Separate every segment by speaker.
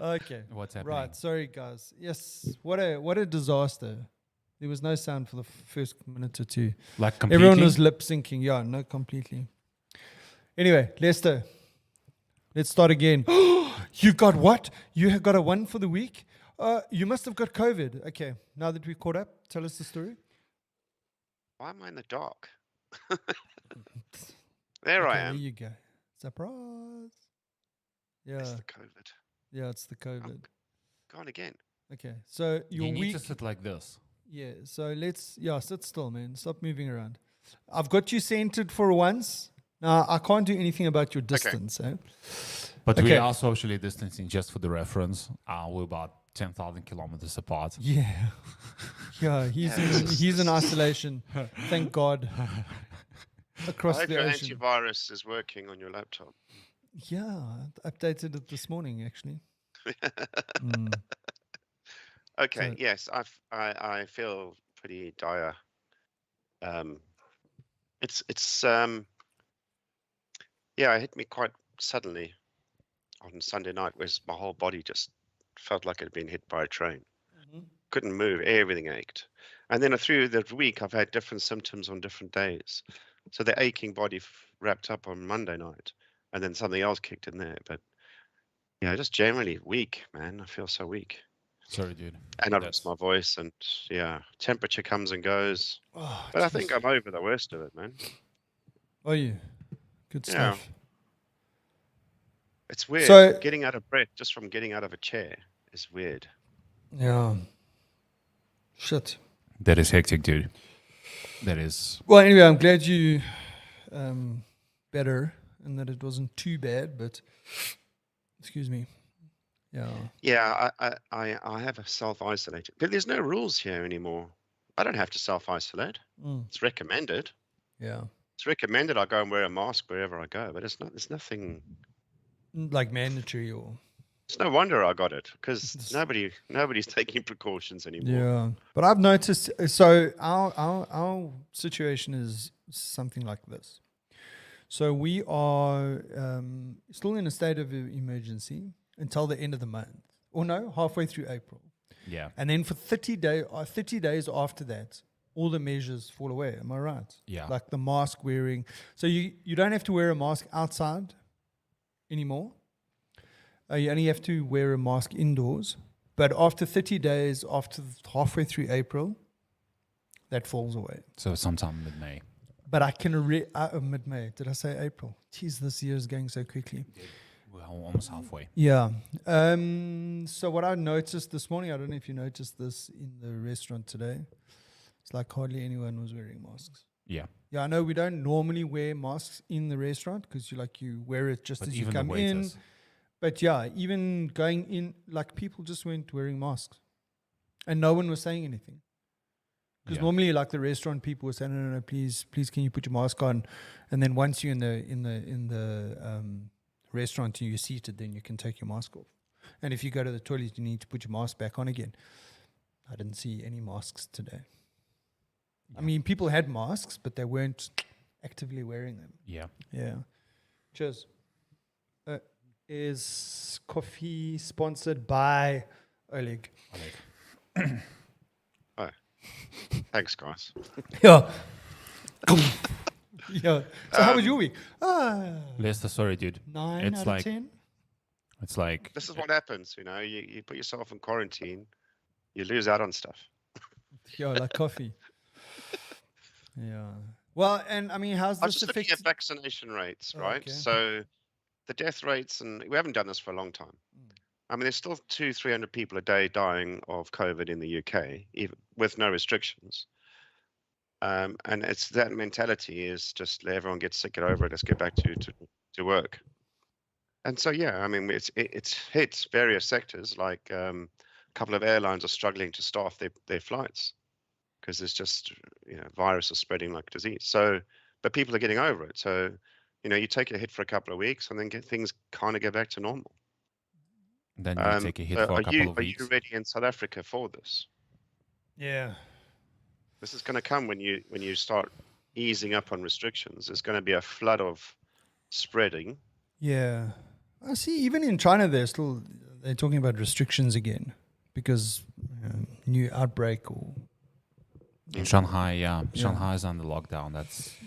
Speaker 1: Okay.
Speaker 2: What's happening?
Speaker 1: Right. Sorry, guys. Yes. What a disaster. There was no sound for the first minute or two.
Speaker 2: Like completely?
Speaker 1: Everyone was lip syncing. Yeah, no, completely. Anyway, Lester, let's start again. You got what? You have got a 1 for the week? You must have got COVID. Okay. Now that we caught up, tell us the story.
Speaker 3: Why am I in the dark? There I
Speaker 1: Okay, there
Speaker 3: am.
Speaker 1: you go. Surprise. Yeah.
Speaker 3: It's the COVID.
Speaker 1: Yeah, it's the
Speaker 3: I'm
Speaker 1: COVID.
Speaker 3: gone again.
Speaker 1: Okay. So your
Speaker 2: You need
Speaker 1: week.
Speaker 2: to sit like this.
Speaker 1: Yeah. So sit still, man. Stop moving around. I've got you centered for once. Now, I can't do anything about your distance. Eh?
Speaker 2: But we
Speaker 1: Okay.
Speaker 2: are socially distancing, just for the reference. We're about 10,000 kilometers apart.
Speaker 1: Yeah. Yeah, he's in isolation. Thank God.
Speaker 3: I
Speaker 1: Across
Speaker 3: hope
Speaker 1: the
Speaker 3: your
Speaker 1: ocean.
Speaker 3: antivirus is working on your laptop.
Speaker 1: Yeah, I updated it this morning actually. Mm.
Speaker 3: Okay.
Speaker 1: So-
Speaker 3: Yes, I feel pretty dire. It's yeah, it hit me quite suddenly on Sunday night, where my whole body just felt like it had been hit by a train. Couldn't move, everything ached. And then through the week, I've had different symptoms on different days. So the aching body wrapped up on Monday night, and then something else kicked in there. But yeah, just generally weak, man. I feel so weak.
Speaker 2: Sorry, dude.
Speaker 3: And I lost my voice, and yeah, temperature comes and goes.
Speaker 1: Oh,
Speaker 3: But I think I'm over the worst of it, man.
Speaker 1: Are you? Good
Speaker 3: Yeah.
Speaker 1: stuff.
Speaker 3: It's weird.
Speaker 1: So-
Speaker 3: Getting out of breath just from getting out of a chair is weird.
Speaker 1: Yeah. Shit.
Speaker 2: That is hectic, dude. That is.
Speaker 1: Well, anyway, I'm glad you better and that it wasn't too bad, but excuse me. Yeah.
Speaker 3: Yeah, I have a self-isolated, but there's no rules here anymore. I don't have to self-isolate. It's recommended.
Speaker 1: Yeah.
Speaker 3: It's recommended I go and wear a mask wherever I go, but it's not. There's nothing.
Speaker 1: Like mandatory or.
Speaker 3: It's no wonder I got it, because nobody's taking precautions anymore.
Speaker 1: Yeah, but I've noticed. So our situation is something like this. So we are still in a state of emergency until the end of the month, or no, halfway through April.
Speaker 2: Yeah.
Speaker 1: And then for 30 days after that, all the measures fall away. Am I right?
Speaker 2: Yeah.
Speaker 1: Like the mask wearing. So you don't have to wear a mask outside anymore. You only have to wear a mask indoors. But after 30 days, after halfway through April, that falls away.
Speaker 2: So sometime mid-May.
Speaker 1: But I can mid-May. Did I say April? Jeez, this year is going so quickly.
Speaker 2: We're almost halfway.
Speaker 1: Yeah. So what I noticed this morning, I don't know if you noticed this in the restaurant today. It's like hardly anyone was wearing masks.
Speaker 2: Yeah.
Speaker 1: Yeah, I know we don't normally wear masks in the restaurant because you wear it just as you come in. But yeah, even going in, like people just weren't wearing masks, and no one was saying anything. Because normally, like the restaurant people were saying, no, please, can you put your mask on? And then once you're in the restaurant and you're seated, then you can take your mask off. And if you go to the toilet, you need to put your mask back on again. I didn't see any masks today. I mean, people had masks, but they weren't actively wearing them.
Speaker 2: Yeah.
Speaker 1: Yeah. Cheers. Is coffee sponsored by Oleg?
Speaker 3: Oh, thanks, guys.
Speaker 1: Yeah. Yeah. So how was your week?
Speaker 2: Lester, sorry, dude.
Speaker 1: 9
Speaker 2: It's
Speaker 1: out
Speaker 2: like-
Speaker 1: of 10.
Speaker 2: It's like
Speaker 3: This is what happens, you put yourself in quarantine, you lose out on stuff.
Speaker 1: Yeah, like coffee. Yeah. Well, and I mean, how's
Speaker 3: I'm
Speaker 1: this
Speaker 3: just looking at
Speaker 1: affected?
Speaker 3: vaccination rates, right?
Speaker 1: Okay.
Speaker 3: So the death rates, and we haven't done this for a long time. I mean, there's still 200-300 people a day dying of COVID in the UK, even with no restrictions. And it's that mentality is just let everyone get sick, get over it, let's get back to work. And so, yeah, I mean, it's hit various sectors, like a couple of airlines are struggling to staff their flights because there's just, virus is spreading like disease. So, but people are getting over it. So, you take a hit for a couple of weeks and then things kind of go back to normal.
Speaker 2: then you take a hit for a couple of weeks.
Speaker 3: Are you ready in South Africa for this?
Speaker 1: Yeah.
Speaker 3: This is going to come when you start easing up on restrictions. There's going to be a flood of spreading.
Speaker 1: Yeah. I see. Even in China, they're talking about restrictions again because new outbreak or.
Speaker 2: In Shanghai, Shanghai is under lockdown.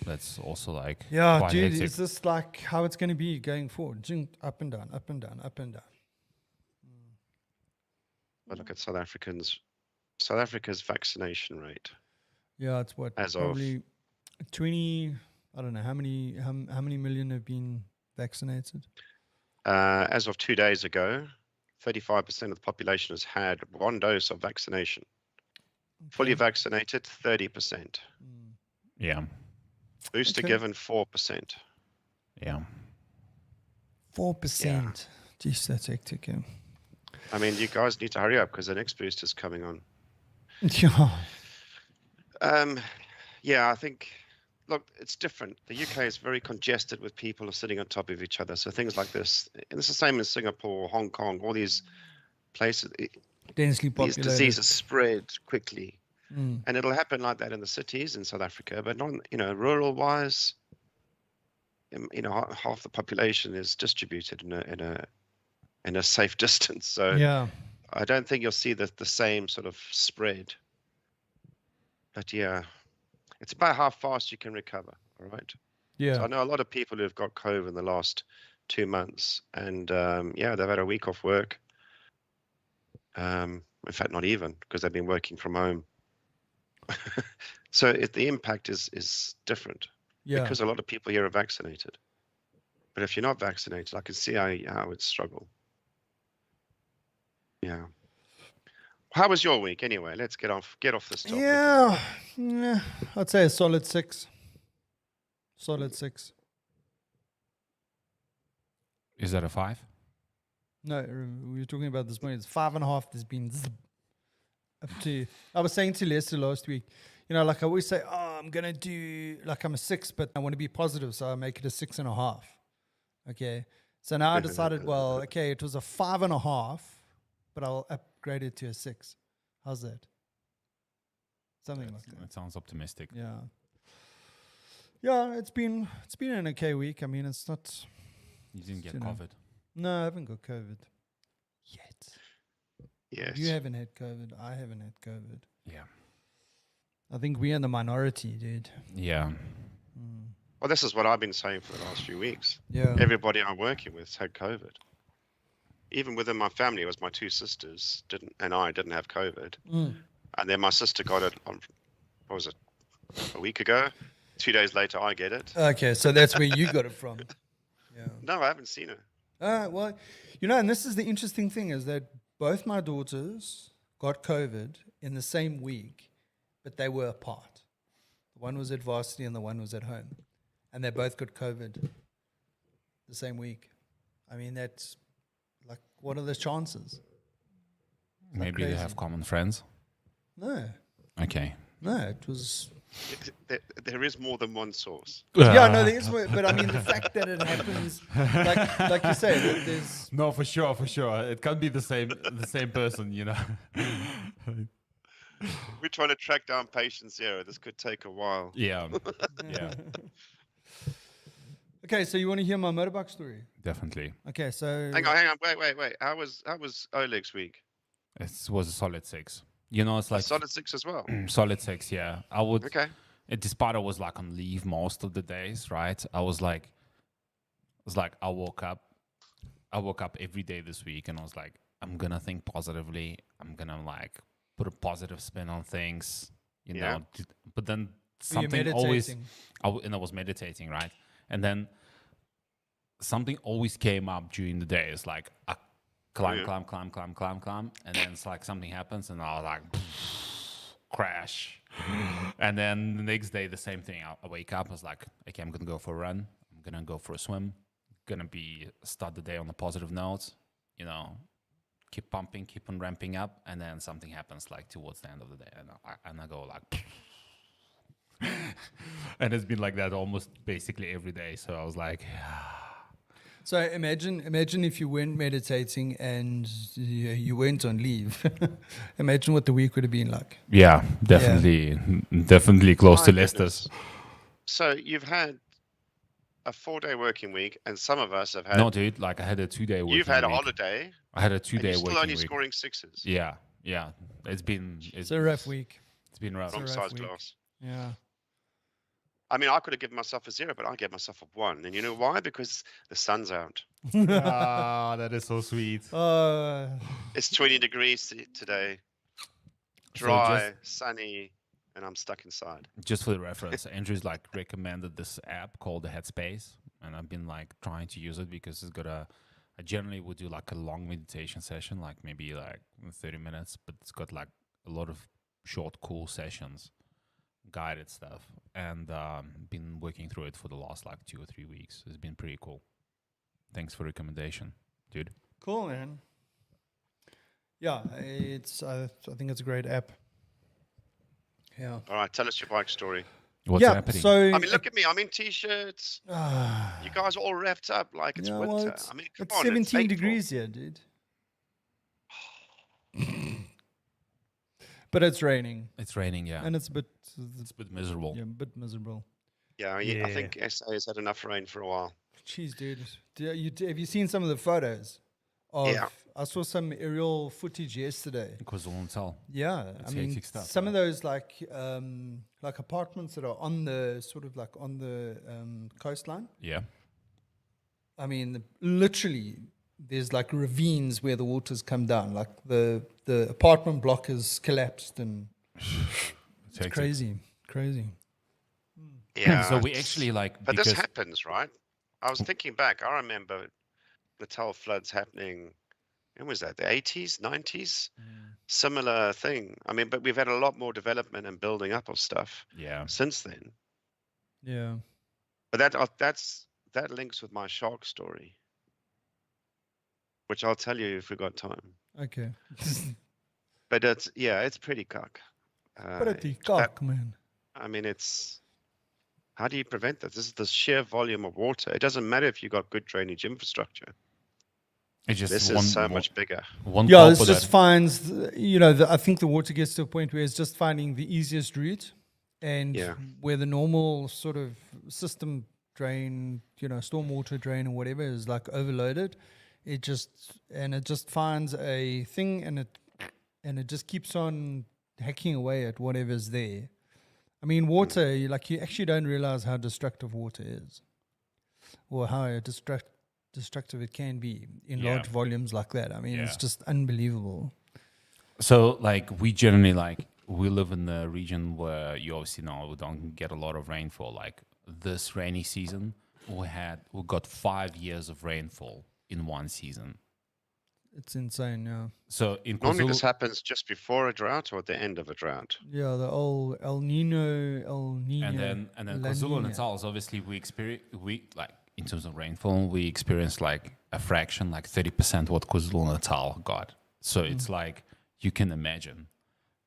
Speaker 2: That's also like quite
Speaker 1: dude,
Speaker 2: hectic.
Speaker 1: is this like how it's going to be going forward? Up and down, up and down, up and down.
Speaker 3: But look at South Africa's vaccination rate.
Speaker 1: Yeah, it's what
Speaker 3: As
Speaker 1: probably 20. I don't know how many million have been vaccinated.
Speaker 3: As of 2 days ago, 35% of the population has had one dose of vaccination. Okay. Fully vaccinated, 30%.
Speaker 2: Yeah.
Speaker 3: Booster given, 4%.
Speaker 2: Yeah.
Speaker 1: 4%. Yeah. Jeez, that's hectic. Yeah.
Speaker 3: I mean, you guys need to hurry up because the next booster is coming on.
Speaker 1: Yeah.
Speaker 3: Yeah, I think. Look, it's different. The UK is very congested with people sitting on top of each other. So things like this, and it's the same in Singapore, Hong Kong, all these places.
Speaker 1: Densely populated.
Speaker 3: These diseases spread quickly, and it'll happen like that in the cities in South Africa. But not, rural-wise, half the population is distributed in a safe distance. So
Speaker 1: yeah,
Speaker 3: I don't think you'll see the same sort of spread. But yeah. It's about how fast you can recover, all right?
Speaker 1: Yeah.
Speaker 3: So I know a lot of people who have got COVID in the last 2 months, and they've had a week off work. In fact, not even, because they've been working from home. So the impact is different, because a lot of people here are vaccinated. But if you're not vaccinated, I can see how it would struggle. Yeah. How was your week anyway? Let's get off this topic.
Speaker 1: Yeah, I'd say a solid 6. Solid 6.
Speaker 2: Is that a 5?
Speaker 1: No, we were talking about this morning. It's 5.5. There's been up to. I was saying to Lester last week, like I always say, I'm gonna do like I'm a 6, but I want to be positive, so I make it a 6.5. Okay, so now I decided, well, okay, it was a 5.5, but I'll upgrade it to a 6. How's that? Something like that.
Speaker 2: That sounds optimistic.
Speaker 1: Yeah. Yeah, it's been an okay week. I mean, it's not.
Speaker 2: You didn't get COVID.
Speaker 1: No, I haven't got COVID yet.
Speaker 3: Yes.
Speaker 1: You haven't had COVID. I haven't had COVID.
Speaker 2: Yeah.
Speaker 1: I think we're in the minority, dude.
Speaker 2: Yeah.
Speaker 3: Well, this is what I've been saying for the last few weeks.
Speaker 1: Yeah.
Speaker 3: Everybody I'm working with had COVID. Even within my family, it was my 2 sisters I didn't have COVID. And then my sister got it on, what was it, a week ago? 2 days later, I get it.
Speaker 1: Okay, so that's where you got it from. Yeah.
Speaker 3: No, I haven't seen it.
Speaker 1: Well, and this is the interesting thing is that both my daughters got COVID in the same week, but they were apart. The one was at varsity and the one was at home. And they both got COVID the same week. I mean, that's like, what are the chances?
Speaker 2: Maybe they have common friends.
Speaker 1: No.
Speaker 2: Okay.
Speaker 1: No, it was.
Speaker 3: There is more than one source.
Speaker 1: Yeah, no, there is, but I mean the fact that it happens, like you say, that there's.
Speaker 2: No, for sure. It can't be the same person,
Speaker 3: We're trying to track down patient zero. This could take a while.
Speaker 2: Yeah. Yeah.
Speaker 1: Okay, so you want to hear my motorbike story?
Speaker 2: Definitely.
Speaker 1: Okay, so.
Speaker 3: Hang on. Wait. How was Oleg's week?
Speaker 2: It was a solid 6. It's like
Speaker 3: a solid 6 as well.
Speaker 2: Solid 6, yeah. I would.
Speaker 3: Okay.
Speaker 2: Despite I was like on leave most of the days, right? I woke up every day this week, and I was like, I'm gonna think positively. I'm gonna like put a positive spin on things, know. But then something always. I was meditating, right? And then something always came up during the day. It's like I climb, and then it's like something happens, and I was like, crash. And then the next day, the same thing. I wake up, I was like, okay, I'm gonna go for a run. I'm gonna go for a swim. Gonna start the day on a positive note. Keep pumping, keep on ramping up, and then something happens like towards the end of the day, and I go like. And it's been like that almost basically every day. So I was like,
Speaker 1: So imagine if you weren't meditating and you went on leave. Imagine what the week would have been like.
Speaker 2: Yeah, definitely close to Leicester's.
Speaker 3: So you've had a 4-day working week, and some of us have had.
Speaker 2: No, dude. Like I had a 2-day working week.
Speaker 3: You've had a holiday.
Speaker 2: I had a 2-day
Speaker 3: and
Speaker 2: working week.
Speaker 3: Still only scoring 6s.
Speaker 2: Yeah. It's
Speaker 1: a rough week.
Speaker 2: It's been rough.
Speaker 3: Wrong size glass.
Speaker 1: Yeah.
Speaker 3: I mean, I could have given myself a 0, but I gave myself a 1. And you know why? Because the sun's out.
Speaker 2: That is so sweet.
Speaker 3: It's 20 degrees today. Dry, sunny, and I'm stuck inside.
Speaker 2: Just for the reference, Andrew's like recommended this app called the Headspace, and I've been like trying to use it because it's got I generally would do like a long meditation session, like maybe like 30 minutes, but it's got like a lot of short, cool sessions, guided stuff, and been working through it for the last like 2 or 3 weeks. It's been pretty cool. Thanks for the recommendation, dude.
Speaker 1: Cool, man. Yeah, it's. I think it's a great app. Yeah.
Speaker 3: All right, tell us your bike story.
Speaker 2: What's happening?
Speaker 1: So
Speaker 3: I mean, look at me. I'm in t-shirts. You guys are all wrapped up like it's winter.
Speaker 1: Well,
Speaker 3: I mean, come
Speaker 1: it's
Speaker 3: on,
Speaker 1: 17
Speaker 3: it's
Speaker 1: degrees here, dude. But it's raining.
Speaker 2: It's raining, yeah.
Speaker 1: And it's a bit
Speaker 2: miserable.
Speaker 1: Yeah, a bit miserable.
Speaker 3: Yeah, I think SA has had enough rain for a while.
Speaker 1: Jeez, dude. Have you seen some of the photos? I saw some aerial footage yesterday.
Speaker 2: KwaZulu-Natal.
Speaker 1: Yeah, I mean, some of those like apartments that are on the sort of like on the coastline.
Speaker 2: Yeah.
Speaker 1: I mean, literally, there's like ravines where the water's come down. Like the apartment block has collapsed, and it's crazy.
Speaker 3: Yeah.
Speaker 2: So we actually like.
Speaker 3: But this happens, right? I was thinking back. I remember Natal floods happening. When was that? The 80s, 90s? Similar thing. I mean, but we've had a lot more development and building up of stuff. Since then.
Speaker 1: Yeah.
Speaker 3: But that links with my shark story, which I'll tell you if we've got time.
Speaker 1: Okay.
Speaker 3: But it's pretty cock.
Speaker 1: Pretty cock, man.
Speaker 3: I mean, how do you prevent this? This is the sheer volume of water. It doesn't matter if you've got good drainage infrastructure. This is so much bigger.
Speaker 1: This just finds, I think the water gets to a point where it's just finding the easiest route, and where the normal sort of system drain, stormwater drain or whatever is like overloaded. It just finds a thing, and it just keeps on hacking away at whatever's there. I mean, water, you actually don't realize how destructive water is, or how destructive it can be in large volumes like that. I mean, it's just unbelievable.
Speaker 2: So, like, we generally, we live in the region where you obviously know we don't get a lot of rainfall. Like, this rainy season, we got 5 years of rainfall in one season.
Speaker 1: It's insane, yeah.
Speaker 2: So
Speaker 3: normally this happens just before a drought or at the end of a drought.
Speaker 1: Yeah, the old El Nino.
Speaker 2: And then KwaZulu-Natal is obviously in terms of rainfall, we experienced like a fraction, like 30% what KwaZulu-Natal got. So it's like, you can imagine,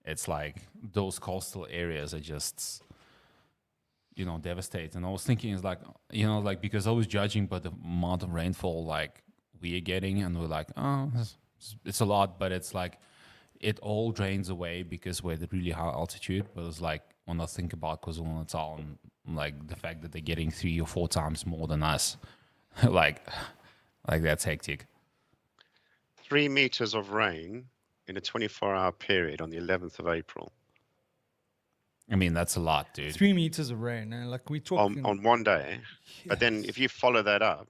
Speaker 2: it's like those coastal areas are just, devastated. And I was thinking, it's like, because I was judging by the amount of rainfall like we are getting, and we're like, oh, it's a lot, but it's like, it all drains away because we're at really high altitude. But it's like, when I think about KwaZulu-Natal and like the fact that they're getting 3 or 4 times more than us, like that's hectic.
Speaker 3: 3 meters of rain in a 24-hour period on the 11th of April.
Speaker 2: I mean, that's a lot, dude.
Speaker 1: 3 meters of rain, and like we talk
Speaker 3: on one day. Yes. But then if you follow that up,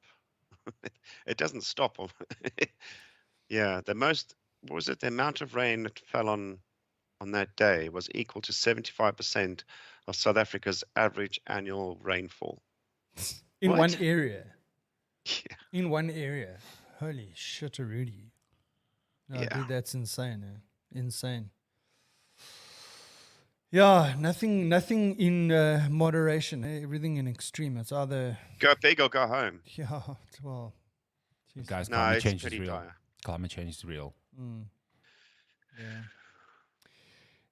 Speaker 3: it doesn't stop. Yeah, the amount of rain that fell on that day was equal to 75% of South Africa's average annual rainfall.
Speaker 1: In one area.
Speaker 3: Yeah.
Speaker 1: In one area. Holy shit, Rudy. No, dude, that's insane. Insane. Yeah, nothing in moderation. Everything in extreme. It's either
Speaker 3: go big or go home.
Speaker 1: Yeah, well, geez.
Speaker 2: Guys, climate change is real. Dire. Climate change is real.
Speaker 1: Yeah.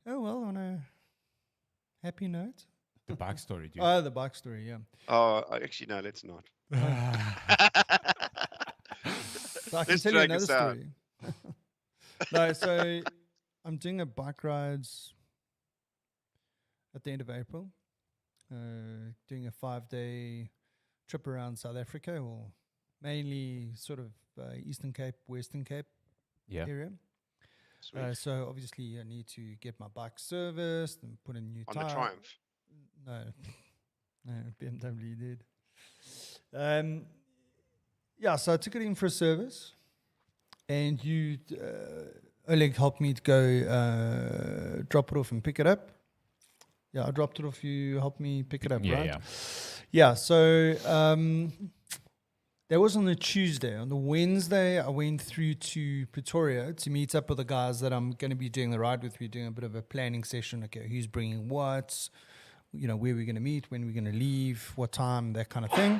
Speaker 1: Oh well, on a happy note.
Speaker 2: The backstory, dude.
Speaker 1: Oh, the backstory, yeah.
Speaker 3: Oh, actually, no, let's not.
Speaker 1: So I can tell you another story. No, so I'm doing a bike rides at the end of April, doing a 5-day trip around South Africa, or mainly sort of Eastern Cape, Western Cape area. So obviously I need to get my bike serviced and put a new tire.
Speaker 3: On the Triumph?
Speaker 1: No, BMW did. So I took it in for a service, and Oleg helped me to go drop it off and pick it up. Yeah, I dropped it off. You helped me pick it up, right? Yeah. So that was on the Tuesday. On the Wednesday, I went through to Pretoria to meet up with the guys that I'm going to be doing the ride with. We're doing a bit of a planning session. Okay, who's bringing what? Where we're going to meet, when we're going to leave, what time, that kind of thing.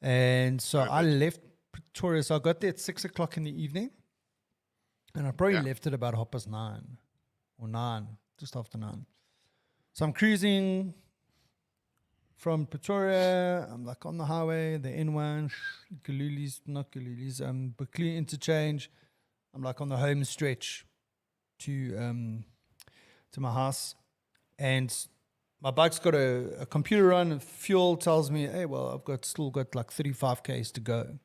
Speaker 1: And so I left Pretoria. So I got there at 6 o'clock in the evening. And I probably left at about 9:30 or 9, just after 9. So I'm cruising from Pretoria. I'm like on the highway, the N1, Buccleuch interchange. I'm like on the home stretch to my house. And my bike's got a computer on, and fuel tells me, hey, well, I've still got like 35 Ks to go.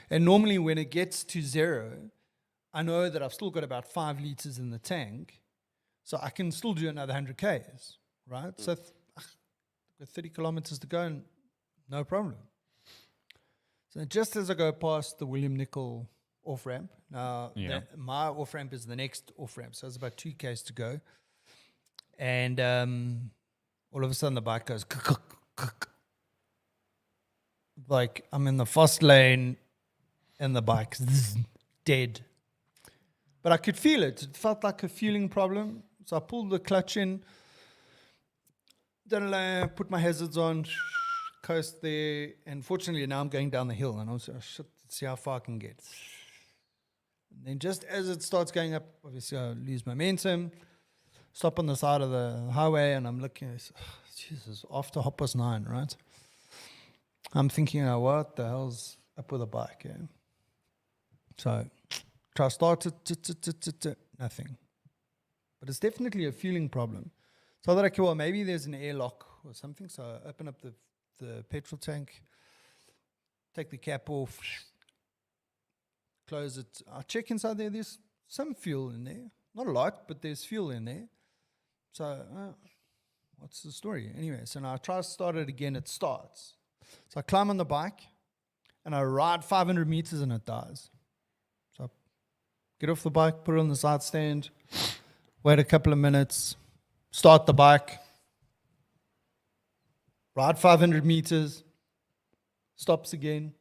Speaker 1: And normally when it gets to 0, I know that I've still got about 5 liters in the tank, so I can still do another 100 Ks, right? So I've got 30 kilometers to go, and no problem. So just as I go past the William Nicol off-ramp, now my off-ramp is the next off-ramp, so it's about 2 Ks to go. And all of a sudden the bike goes like I'm in the fast lane and the bike's dead. But I could feel it. It felt like a fueling problem. So I pulled the clutch in, put my hazards on, coast there. And fortunately now I'm going down the hill, and I was like, shit, let's see how far I can get. And then just as it starts going up, obviously I lose momentum. Stop on the side of the highway, and I'm looking, Jesus, after 9:30, right? I'm thinking, what the hell's up with the bike? Yeah? So try start it, nothing. But it's definitely a fueling problem. So I thought, okay, well, maybe there's an airlock or something. So I open up the petrol tank, take the cap off, close it. I check inside there. There's some fuel in there. Not a lot, but there's fuel in there. So, what's the story? Anyway, so now I try to start it again, it starts. So I climb on the bike, and I ride 500 meters, and it dies. So I get off the bike, put it on the side stand, wait a couple of minutes, start the bike, ride 500 meters, stops again.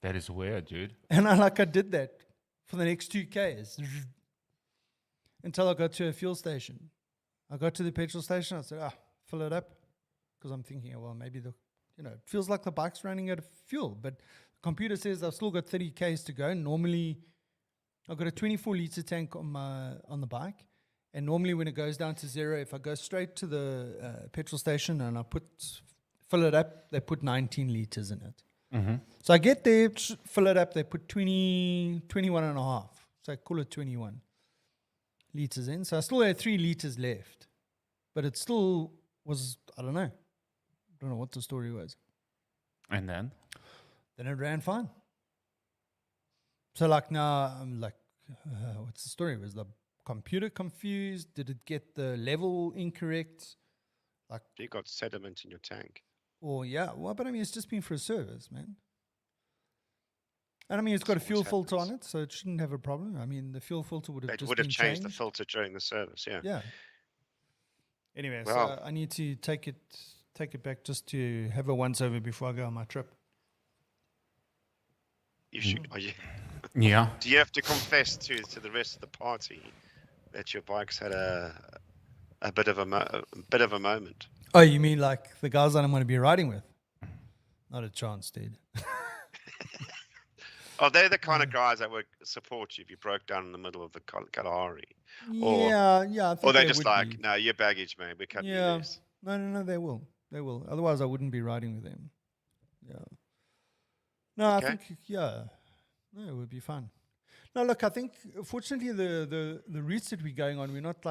Speaker 2: That is weird, dude.
Speaker 1: And I did that for the next 2 Ks. Until I got to a fuel station. I got to the petrol station. I said, fill it up. Because I'm thinking, well, maybe it feels like the bike's running out of fuel. But the computer says I've still got 30 Ks to go. Normally, I've got a 24-liter tank on the bike. And normally when it goes down to 0, if I go straight to the petrol station and I fill it up, they put 19 liters in it.
Speaker 2: Mm-hmm.
Speaker 1: So I get there, fill it up, they put 21 and a half. So I call it 21. Liters in. So I still had 3 liters left. But it still was, I don't know what the story was.
Speaker 2: And then?
Speaker 1: Then it ran fine. So now I'm like, what's the story? Was the computer confused? Did it get the level incorrect?
Speaker 3: You got sediment in your tank.
Speaker 1: But it's just been for a service, man. And it's got a fuel filter on it, so it shouldn't have a problem. the fuel filter would have
Speaker 3: changed the filter during the service, yeah.
Speaker 1: Yeah. Anyway, so I need to take it back just to have a once over before I go on my trip.
Speaker 3: You should. Are you?
Speaker 2: Yeah.
Speaker 3: Do you have to confess to the rest of the party that your bike's had a bit of a moment?
Speaker 1: Oh, you mean like the guys that I'm going to be riding with? Not a chance, dude.
Speaker 3: Oh, they're the kind of guys that would support you if you broke down in the middle of the Kalahari.
Speaker 1: I think
Speaker 3: or they're just
Speaker 1: be.
Speaker 3: No, you're baggage, man. We can't do this.
Speaker 1: No, they will. They will. Otherwise, I wouldn't be riding with them. Yeah. No,
Speaker 3: okay.
Speaker 1: I think, no, it would be fun. No, look, I think, fortunately, the routes that we're going on, we're not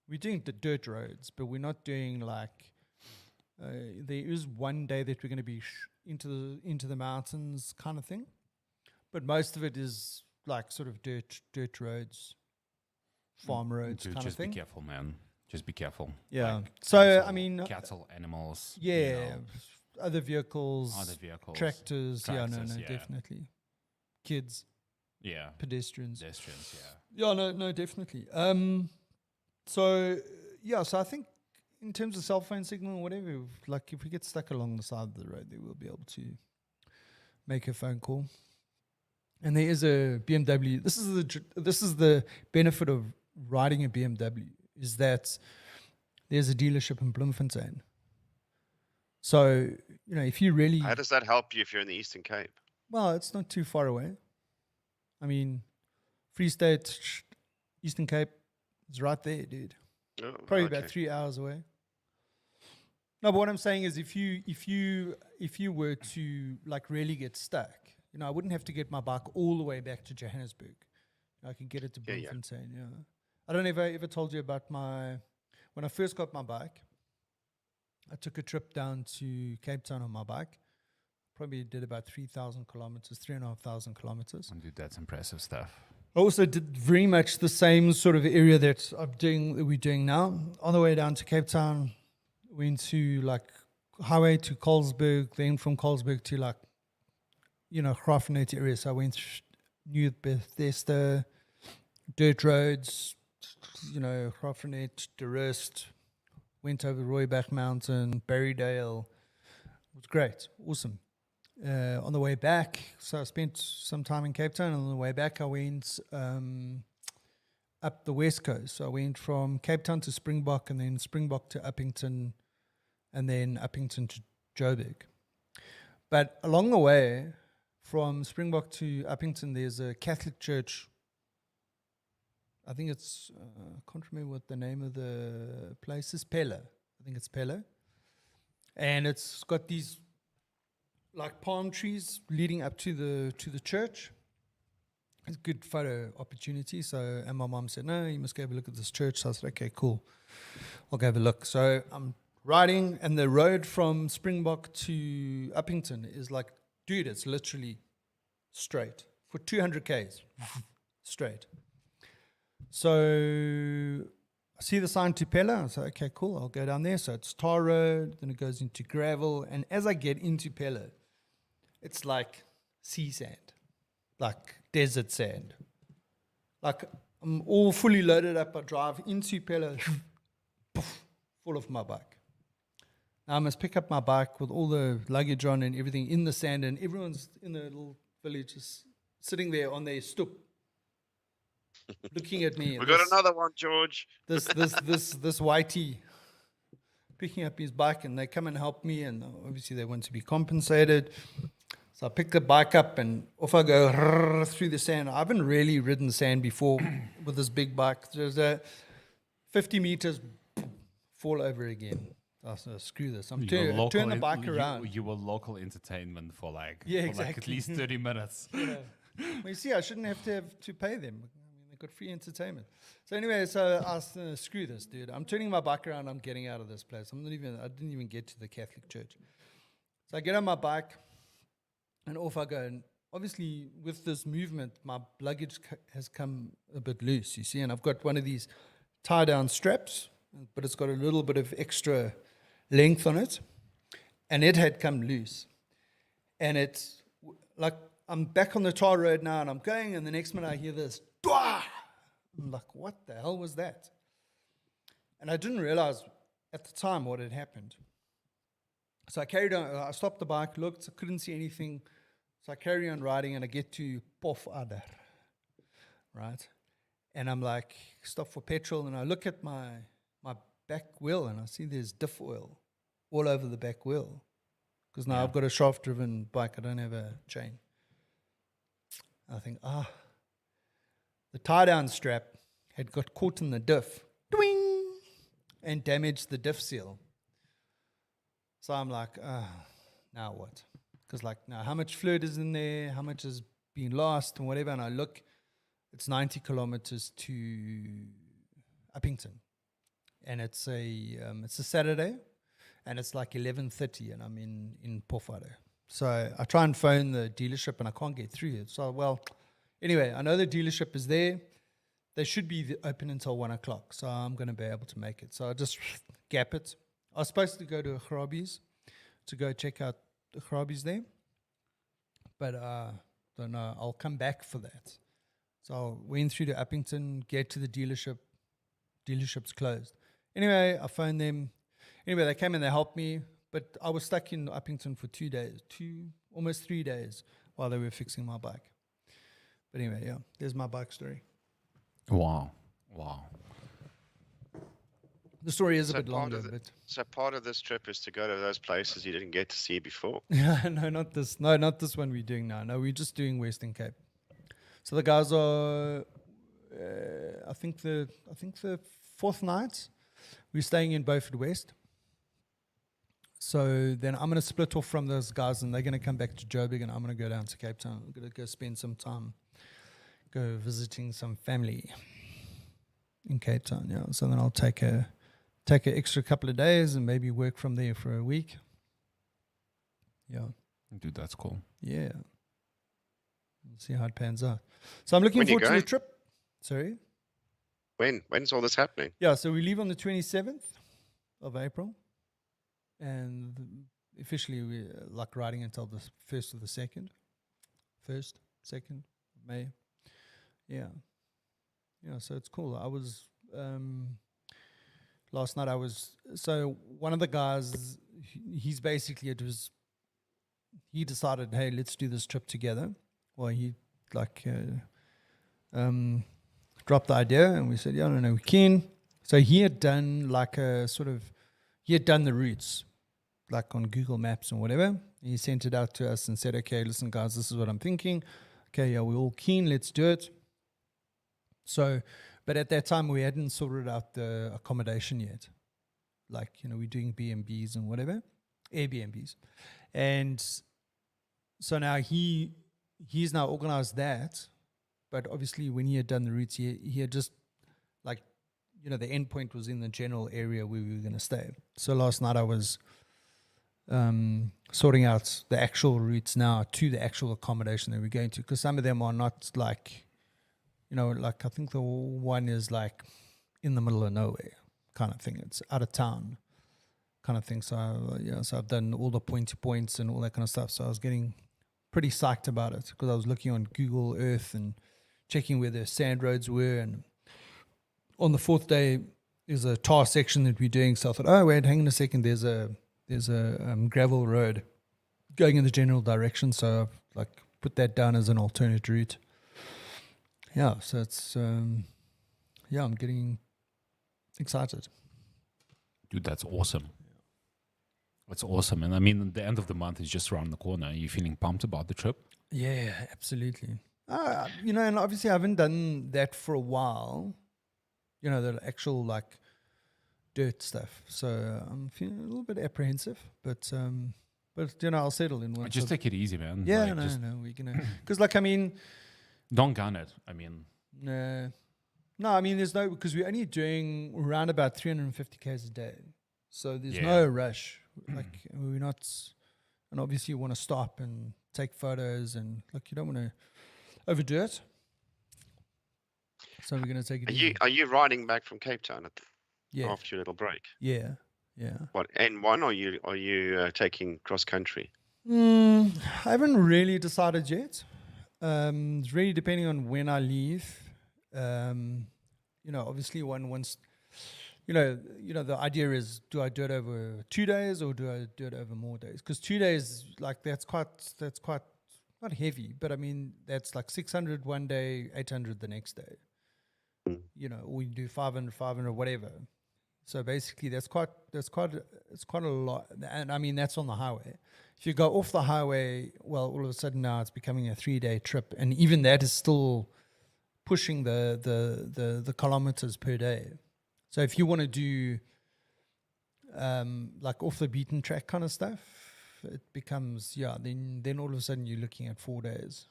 Speaker 1: we're doing the dirt roads, but we're not doing there is one day that we're going to be into the mountains kind of thing. But most of it is like sort of dirt roads, farm roads kind of thing.
Speaker 2: Just be careful, man. Just be careful.
Speaker 1: Yeah.
Speaker 2: Like
Speaker 1: So,
Speaker 2: cattle,
Speaker 1: I mean...
Speaker 2: cattle, animals.
Speaker 1: Yeah.
Speaker 2: You know,
Speaker 1: other vehicles. Tractors. Yeah, no, definitely. Kids.
Speaker 2: Yeah.
Speaker 1: Pedestrians,
Speaker 2: yeah.
Speaker 1: Yeah, no, definitely. So I think in terms of cell phone signal or whatever, like if we get stuck along the side of the road, they will be able to make a phone call. And there is a BMW. This is the benefit of riding a BMW, is that there's a dealership in Bloemfontein. So, if you really...
Speaker 3: How does that help you if you're in the Eastern Cape?
Speaker 1: Well, it's not too far away. I mean, Free State, Eastern Cape is right there, dude.
Speaker 3: Oh,
Speaker 1: Probably about 3 hours away. No, but what I'm saying is if you were to like really get stuck, I wouldn't have to get my bike all the way back to Johannesburg. I could get it to Bloemfontein, yeah. I don't know if I ever told you about when I first got my bike, I took a trip down to Cape Town on my bike. Probably did about 3,000 kilometers, 3,500 kilometers.
Speaker 2: Dude, that's impressive stuff.
Speaker 1: I also did very much the same sort of area that we're doing now. On the way down to Cape Town, went to like highway to Colesberg, then from Colesberg to like, Grafenet area. So I went New Bethesda, dirt roads, Grafenet, De Rust, went over Rooiberg Mountain, Berrydale. It was great, awesome. On the way back, so I spent some time in Cape Town. And on the way back, I went up the west coast. So I went from Cape Town to Springbok, and then Springbok to Uppington, and then Uppington to Joburg. But along the way, from Springbok to Uppington, there's a Catholic church. I think it's, I can't remember what the name of the place is. Pelle. I think it's Pelle. And it's got these like palm trees leading up to the church. It's a good photo opportunity. So, and my mom said, no, you must go have a look at this church. So I said, okay, cool. I'll go have a look. So I'm riding, and the road from Springbok to Uppington is like, dude, it's literally straight for 200 Ks, straight. So I see the sign to Pelle. I say, okay, cool. I'll go down there. So it's tar road. Then it goes into gravel. And as I get into Pelle, it's like sea sand, like desert sand. Like I'm all fully loaded up. I drive into Pelle, full of my bike. Now I must pick up my bike with all the luggage on and everything in the sand, and everyone's in the little village just sitting there on their stoop, looking at me.
Speaker 3: We got another one, George.
Speaker 1: This whitey picking up his bike, and they come and help me, and obviously they want to be compensated. So I pick the bike up and off I go through the sand. I haven't really ridden sand before with this big bike. There's a 50 meters, fall over again. I said, screw this. I'm turn the bike around.
Speaker 2: You were local entertainment for like,
Speaker 1: exactly.
Speaker 2: Like at least 30 minutes.
Speaker 1: Yeah. Well, you see, I shouldn't have to pay them. I mean, they got free entertainment. So anyway, I said, screw this, dude. I'm turning my bike around. I'm getting out of this place. I didn't even get to the Catholic church. So I get on my bike, and off I go. And obviously, with this movement, my luggage has come a bit loose, you see. And I've got one of these tie-down straps, but it's got a little bit of extra length on it. And it had come loose. And it's like, I'm back on the tar road now, and I'm going, and the next minute I hear this. Dwah! I'm like, what the hell was that? And I didn't realize at the time what had happened. So I carried on. I stopped the bike, looked, I couldn't see anything. So I carry on riding, and I get to Pofadder, right? And I'm like, stop for petrol, and I look at my back wheel, and I see there's diff oil all over the back wheel. Because now I've got a shaft-driven bike. I don't have a chain. I think, the tie-down strap had got caught in the diff, twing, and damaged the diff seal. So I'm like, now what? Because now how much fluid is in there? How much has been lost and whatever? And I look, it's 90 kilometers to Uppington, and it's a Saturday, and it's like 11:30, and I'm in Pofadder. So I try and phone the dealership and I can't get through it. So, well, anyway, I know the dealership is there. They should be open until 1 o'clock. So I'm going to be able to make it. So I just gap it. I was supposed to go to Khrabis to go check out the Khrabis there. But don't know. I'll come back for that. So I went through to Uppington, get to the dealership. Dealership's closed. Anyway, I phoned them. Anyway, they came and they helped me. But I was stuck in Uppington for 2 days, almost 3 days while they were fixing my bike. But anyway, yeah, there's my bike story.
Speaker 2: Wow.
Speaker 1: The story is a bit longer.
Speaker 3: So part of this trip is to go to those places you didn't get to see before?
Speaker 1: Yeah, no, not this. No, not this one we're doing now. No, we're just doing Western Cape. So the guys are, I think the fourth night, we're staying in Beaufort West. So then I'm going to split off from those guys and they're going to come back to Joburg and I'm going to go down to Cape Town. I'm going to go spend some time, go visiting some family in Cape Town. Yeah. So then I'll take an extra couple of days and maybe work from there for a week. Yeah.
Speaker 2: Dude, that's cool.
Speaker 1: Yeah. We'll see how it pans out. So I'm looking forward to the trip. Sorry?
Speaker 3: When's all this happening?
Speaker 1: Yeah, so we leave on the 27th of April. And officially we're like riding until the 1st or the 2nd. 1st, 2nd of May. Yeah. Yeah, so it's cool. I was, last night so one of the guys, he's basically, he decided, hey, let's do this trip together. Well, he dropped the idea and we said, yeah, no, we can. So he had done he had done the routes, like on Google Maps and whatever. He sent it out to us and said, okay, listen, guys, this is what I'm thinking. Okay, yeah, we're all keen. Let's do it. So, but at that time, we hadn't sorted out the accommodation yet. Like, we're doing B&Bs and whatever, Airbnbs. And so now he's now organized that. But obviously, when he had done the routes, he had just, the end point was in the general area where we were going to stay. So last night I was sorting out the actual routes now to the actual accommodation that we're going to, because some of them are not I think the one is like in the middle of nowhere kind of thing. It's out of town kind of thing. So so I've done all the points and all that kind of stuff. So I was getting pretty psyched about it because I was looking on Google Earth and checking where the sand roads were. And on the 4th day, there's a tar section that we're doing. So I thought, oh wait, hang on a second. There's a gravel road going in the general direction. So I've put that down as an alternate route. Yeah, so it's I'm getting excited.
Speaker 2: Dude, that's awesome. That's awesome. And I mean, the end of the month is just around the corner. Are you feeling pumped about the trip?
Speaker 1: Yeah, absolutely. And obviously I haven't done that for a while. The actual dirt stuff. So I'm feeling a little bit apprehensive, but I'll settle in one.
Speaker 2: Just take it easy, man.
Speaker 1: Yeah, no, we're gonna, because
Speaker 2: don't gun it. I mean,
Speaker 1: no, I mean, there's no, because we're only doing around about 350 k's a day, so there's no rush. We're not, and obviously you want to stop and take photos, and you don't want to overdo it. So we're going to take it easy.
Speaker 3: Are you riding back from Cape Town after your little break?
Speaker 1: Yeah.
Speaker 3: What, N1 or are you taking cross country?
Speaker 1: I haven't really decided yet. It's really depending on when I leave. Obviously one wants, the idea is, do I do it over 2 days or do I do it over more days? Because 2 days, that's quite not heavy, but I mean, that's 600 one day, 800 the next day. We do 500, whatever. So basically, it's quite a lot. And I mean, that's on the highway. If you go off the highway, well, all of a sudden now it's becoming a 3-day trip, and even that is still pushing the kilometers per day. So if you want to do off the beaten track kind of stuff, it becomes then all of a sudden you're looking at 4 days.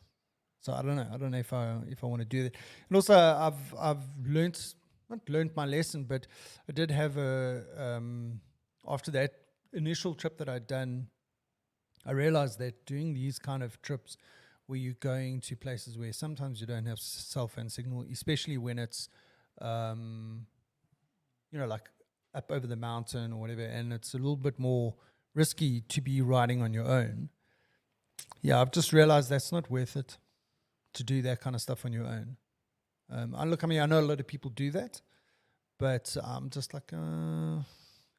Speaker 1: So I don't know if I want to do that. And also I've not learned my lesson, but I did have after that initial trip that I'd done, I realized that doing these kind of trips where you're going to places where sometimes you don't have cell phone signal, especially when it's, like up over the mountain or whatever, and it's a little bit more risky to be riding on your own. Yeah, I've just realized that's not worth it to do that kind of stuff on your own. I know a lot of people do that, but I'm just like, I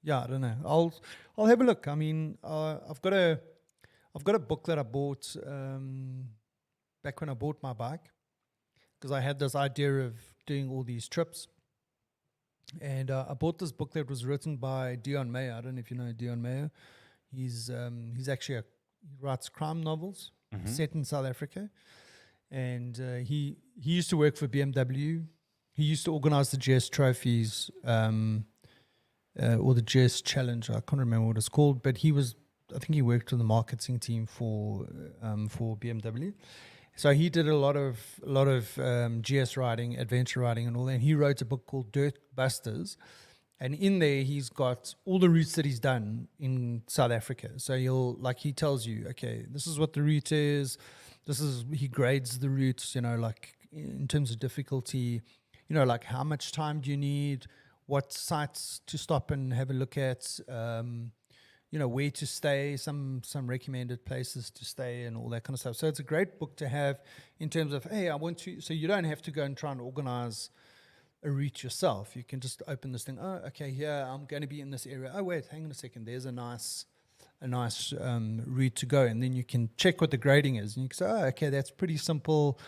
Speaker 1: don't know. I'll have a look. I mean, I've got a book that I bought back when I bought my bike, because I had this idea of doing all these trips. And I bought this book that was written by Dion Mayer. I don't know if you know Dion Mayer. He's actually he writes crime novels set in South Africa, and he used to work for BMW. He used to organize the GS trophies or the GS challenge. I can't remember what it's called, but I think he worked on the marketing team for BMW. So he did a lot of GS riding, adventure riding, and all that. And he wrote a book called Dirt Busters, and in there he's got all the routes that he's done in South Africa. So he tells you, okay, this is what the route is. He grades the routes, in terms of difficulty. Like how much time do you need? What sites to stop and have a look at? Where to stay, some recommended places to stay and all that kind of stuff. So it's a great book to have in terms of, hey, so you don't have to go and try and organize a route yourself. You can just open this thing. Oh, okay, yeah, I'm going to be in this area. Oh, wait, hang on a second. There's a nice route to go. And then you can check what the grading is. And you can say, oh, okay, that's pretty simple.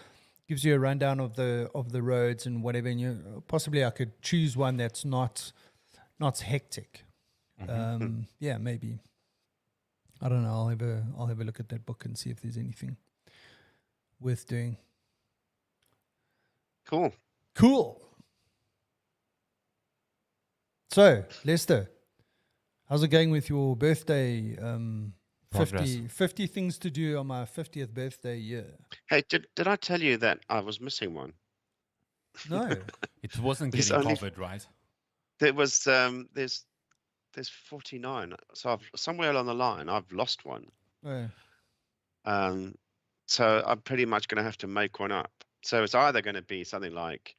Speaker 1: Gives you a rundown of the roads and whatever. And possibly I could choose one that's not hectic. Yeah, maybe. I don't know. I'll have a look at that book and see if there's anything worth doing. Cool. So, Lester, how's it going with your birthday? 50 things to do on my 50th birthday year.
Speaker 3: Hey, did I tell you that I was missing one?
Speaker 1: No.
Speaker 2: It wasn't getting covered, right?
Speaker 3: There was there's 49. So somewhere along the line, I've lost one.
Speaker 1: Oh.
Speaker 3: So I'm pretty much going to have to make one up. So it's either going to be something like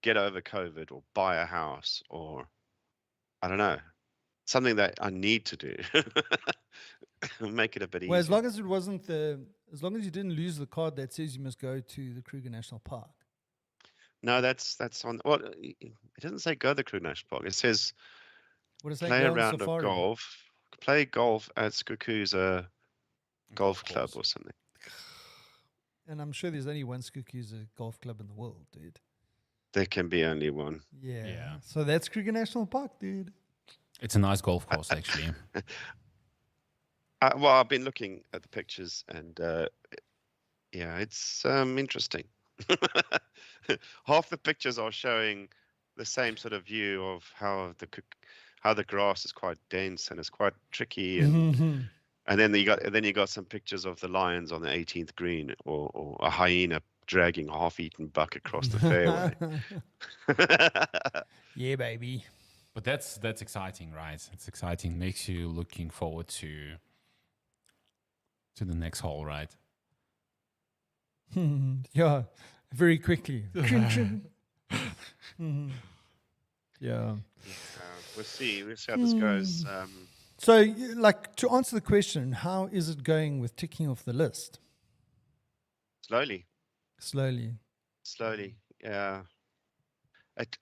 Speaker 3: get over COVID or buy a house, or I don't know, something that I need to do. Make it a bit easier.
Speaker 1: Well, as long as you didn't lose the card that says you must go to the Kruger National Park.
Speaker 3: No, that's on. Well, it doesn't say go to the Kruger National Park. It says play a round of golf. Play golf at Skukuza Golf Club or something.
Speaker 1: And I'm sure there's only one Skukuza Golf Club in the world, dude.
Speaker 3: There can be only one.
Speaker 1: Yeah. So that's Kruger National Park, dude.
Speaker 2: It's a nice golf course, actually.
Speaker 3: Well, I've been looking at the pictures, and it's interesting. Half the pictures are showing the same sort of view of how the grass is quite dense and it's quite tricky, and and then you got some pictures of the lions on the 18th green, or a hyena dragging a half-eaten buck across the fairway.
Speaker 1: Yeah, baby.
Speaker 2: But that's exciting, right? It's exciting. Makes you looking forward to the next hole, right?
Speaker 1: Yeah, very quickly. Yeah.
Speaker 3: We'll see how this goes.
Speaker 1: So, to answer the question, how is it going with ticking off the list?
Speaker 3: Slowly. Yeah.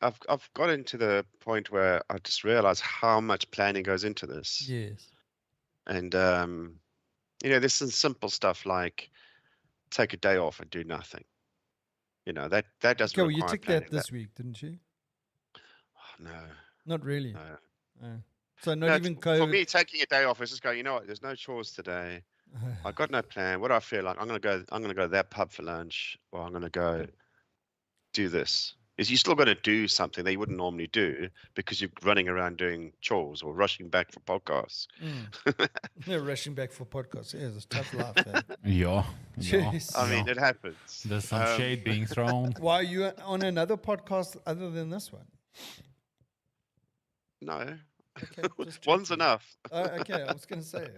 Speaker 3: I've got into the point where I just realized how much planning goes into this.
Speaker 1: Yes.
Speaker 3: And there's some simple stuff like take a day off and do nothing. That doesn't require
Speaker 1: you took
Speaker 3: planning.
Speaker 1: that this week, didn't you?
Speaker 3: Oh, no.
Speaker 1: Not really.
Speaker 3: No.
Speaker 1: So even COVID.
Speaker 3: For me, taking a day off is just going, you know what, there's no chores today. I've got no plan. What do I feel like? I'm gonna go to that pub for lunch, or I'm gonna go do this. Is you still got to do something that you wouldn't normally do because you're running around doing chores or rushing back for podcasts.
Speaker 1: Yeah, rushing back for podcasts. Yeah, it's a tough life.
Speaker 2: Yeah.
Speaker 3: I mean, it happens.
Speaker 2: There's some shade being thrown.
Speaker 1: Why are you on another podcast other than this one?
Speaker 3: No.
Speaker 1: Okay,
Speaker 3: one's enough.
Speaker 1: Okay, I was going to say.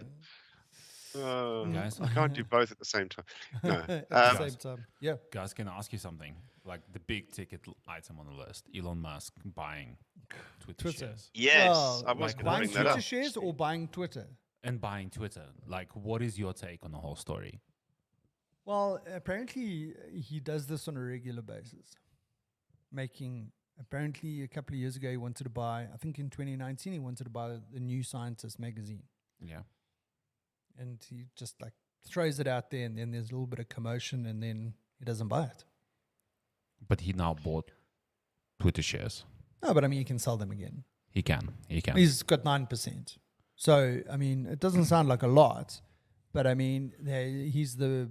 Speaker 2: Guys,
Speaker 3: I can't do both at the same time. No.
Speaker 1: At the same time. Yeah.
Speaker 2: Guys, can I ask you something? Like the big ticket item on the list, Elon Musk buying Twitter shares.
Speaker 3: Yes,
Speaker 1: Well,
Speaker 3: I was
Speaker 1: like
Speaker 3: going to
Speaker 1: buying
Speaker 3: bring that
Speaker 1: Twitter
Speaker 3: up.
Speaker 1: shares or buying Twitter?
Speaker 2: And buying Twitter. Like, what is your take on the whole story?
Speaker 1: Well, apparently he does this on a regular basis. Apparently a couple of years ago he wanted to buy, I think in 2019 he wanted to buy the New Scientist magazine.
Speaker 2: Yeah.
Speaker 1: And he just like throws it out there and then there's a little bit of commotion and then he doesn't buy it.
Speaker 2: But he now bought Twitter shares.
Speaker 1: No, but I mean, you can sell them again.
Speaker 2: He can.
Speaker 1: He's got 9%. So, I mean, it doesn't sound like a lot, but I mean, he's the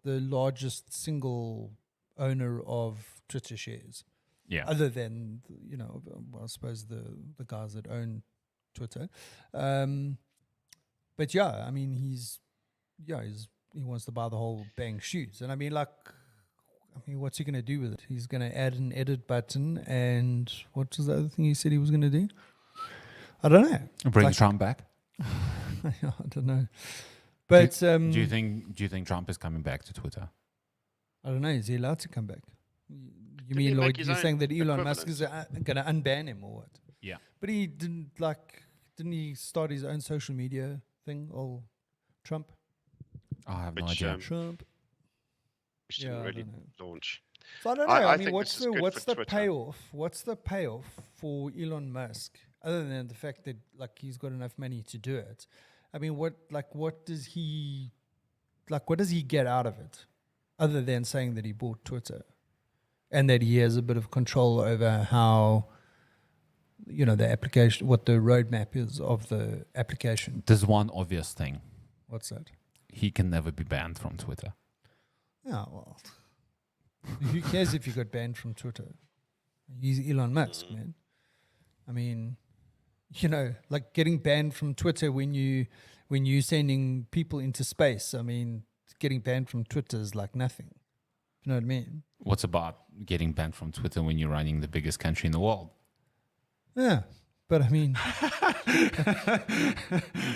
Speaker 1: largest single owner of Twitter shares.
Speaker 2: Yeah.
Speaker 1: Other than, I suppose the guys that own Twitter. But yeah, I mean, he wants to buy the whole bang shoes. And I mean, what's he going to do with it? He's going to add an edit button, and what was the other thing he said he was going to do? I don't know.
Speaker 2: Bring Trump back.
Speaker 1: I don't know. But
Speaker 2: do you think Trump is coming back to Twitter?
Speaker 1: I don't know. Is he allowed to come back? You mean like you're saying that Elon Musk is going to unban him or what?
Speaker 2: Yeah.
Speaker 1: But he didn't he start his own social media thing? Or Trump?
Speaker 2: I have no idea.
Speaker 1: Trump.
Speaker 3: Which didn't really launch.
Speaker 1: So I don't know. I mean,
Speaker 3: think
Speaker 1: what's
Speaker 3: this is good
Speaker 1: the
Speaker 3: for Twitter.
Speaker 1: payoff? What's the payoff for Elon Musk other than the fact that like he's got enough money to do it? I mean, what does he get out of it other than saying that he bought Twitter and that he has a bit of control over how the application, what the roadmap is of the application?
Speaker 2: There's one obvious thing.
Speaker 1: What's that?
Speaker 2: He can never be banned from Twitter.
Speaker 1: Yeah, well, who cares if you got banned from Twitter? He's Elon Musk, man. I mean, like getting banned from Twitter when you're sending people into space. I mean, getting banned from Twitter is like nothing. You know what I mean?
Speaker 2: What's about getting banned from Twitter when you're running the biggest country in the world?
Speaker 1: Yeah, but I mean,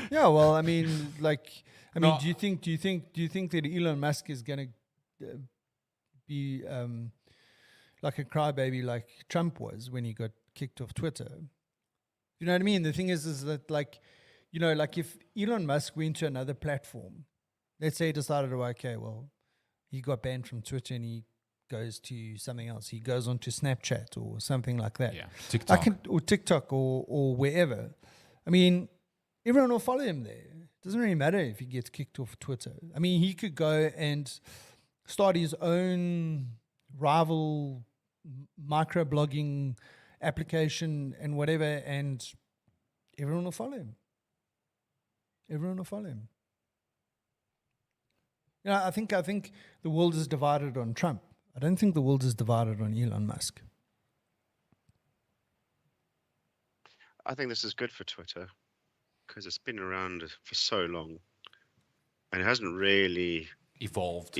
Speaker 1: yeah. Well, I mean, do you think that Elon Musk is going to be like a crybaby like Trump was when he got kicked off Twitter? You know what I mean? The thing is that like if Elon Musk went to another platform, let's say he decided, he got banned from Twitter and he goes to something else. He goes on to Snapchat or something like that.
Speaker 2: Yeah, TikTok.
Speaker 1: Or wherever. I mean, everyone will follow him there. It doesn't really matter if he gets kicked off Twitter. I mean, he could go and start his own rival microblogging application and whatever, and everyone will follow him. I think the world is divided on Trump. I don't think the world is divided on Elon Musk.
Speaker 3: I think this is good for Twitter because it's been around for so long and it hasn't really
Speaker 2: evolved.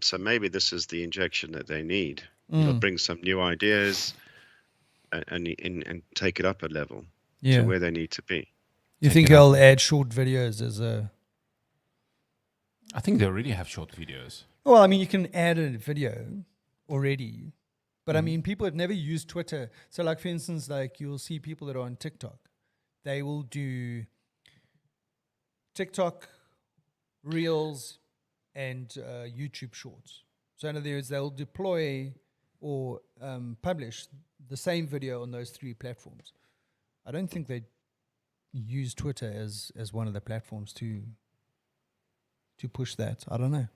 Speaker 3: So maybe this is the injection that they need. It'll bring some new ideas and take it up a level to where they need to be.
Speaker 1: You think they'll add short videos as a...
Speaker 2: I think they already have short videos.
Speaker 1: Well, I mean, you can add a video already. But I mean, people have never used Twitter. So like, for instance, like you'll see people that are on TikTok. They will do TikTok, Reels, and YouTube Shorts. So in other words, they'll deploy or publish the same video on those three platforms. I don't think they use Twitter as one of the platforms to push that. I don't know.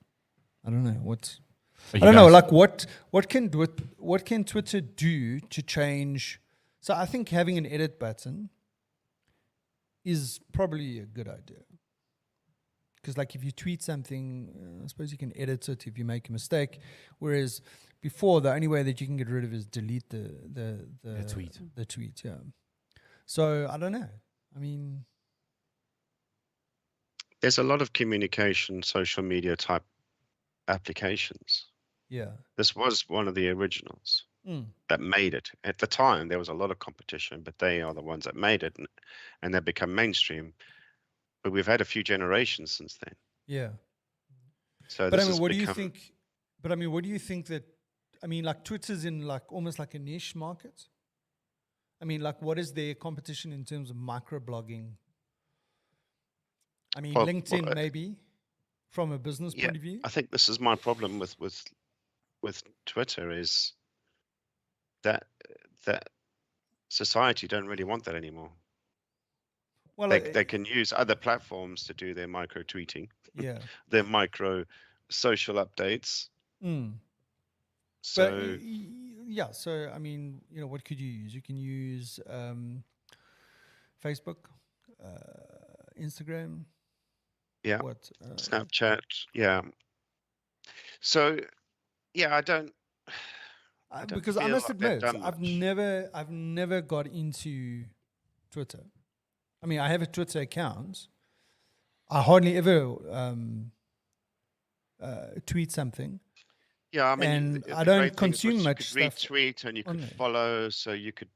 Speaker 1: Like what can Twitter do to change? So I think having an edit button is probably a good idea. Because like if you tweet something, I suppose you can edit it if you make a mistake. Whereas before, the only way that you can get rid of it is delete the
Speaker 2: tweet.
Speaker 1: The tweet, yeah. So I don't know. I mean,
Speaker 3: there's a lot of communication, social media type applications.
Speaker 1: Yeah.
Speaker 3: This was one of the originals that made it. At the time, there was a lot of competition, but they are the ones that made it, and they've become mainstream. but we've had a few generations since then.
Speaker 1: Yeah.
Speaker 3: So,
Speaker 1: but
Speaker 3: this
Speaker 1: I mean,
Speaker 3: has
Speaker 1: what do you
Speaker 3: become-
Speaker 1: think? But I mean, what do you think that? I mean, like Twitter's in like almost like a niche market. I mean, like, what is their competition in terms of microblogging? I mean,
Speaker 3: Well,
Speaker 1: LinkedIn maybe from a business point of view.
Speaker 3: I think this is my problem with Twitter is that society don't really want that anymore.
Speaker 1: Well,
Speaker 3: they can use other platforms to do their micro tweeting,
Speaker 1: yeah,
Speaker 3: their micro social updates. So
Speaker 1: yeah, so I mean, you know, what could you use? You can use Facebook, Instagram.
Speaker 3: Yeah.
Speaker 1: What?
Speaker 3: Snapchat. Yeah. So yeah, I don't
Speaker 1: because I must admit, I've never got into Twitter. I mean, I have a Twitter account. I hardly ever tweet something.
Speaker 3: Yeah, I mean,
Speaker 1: and I don't consume much
Speaker 3: you
Speaker 1: stuff.
Speaker 3: could retweet and you could follow, so you could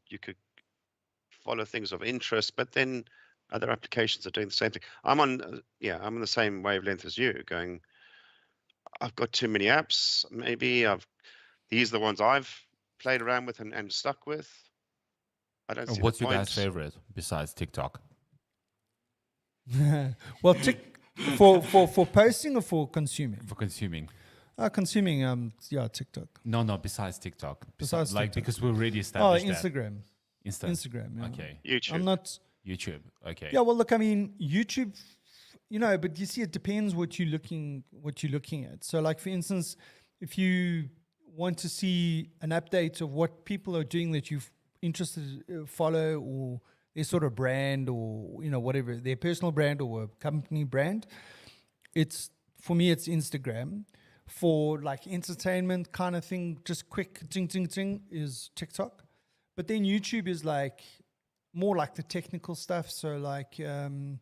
Speaker 3: follow things of interest, but then other applications are doing the same thing. I'm on the same wavelength as you, going, I've got too many apps, maybe these are the ones I've played around with and stuck with. I don't see
Speaker 2: What's
Speaker 3: the
Speaker 2: your
Speaker 3: point.
Speaker 2: guys' favorite besides TikTok?
Speaker 1: Well, for posting or for consuming?
Speaker 2: For consuming.
Speaker 1: Consuming, TikTok.
Speaker 2: No, besides TikTok.
Speaker 1: Besides
Speaker 2: like,
Speaker 1: TikTok.
Speaker 2: because we already established
Speaker 1: Instagram.
Speaker 2: that.
Speaker 1: Instagram. Yeah.
Speaker 2: Okay.
Speaker 3: YouTube.
Speaker 1: I'm not.
Speaker 2: YouTube. Okay.
Speaker 1: Yeah, well, look, I mean, YouTube, you know, but you see, it depends what you're looking at. So, like, for instance, if you want to see an update of what people are doing that you've interested follow, or their sort of brand, or, you know, whatever, their personal brand or a company brand, for me, it's Instagram. For like entertainment kind of thing, just quick ting ting ting, is TikTok. But then YouTube is like more like the technical stuff. So like, IT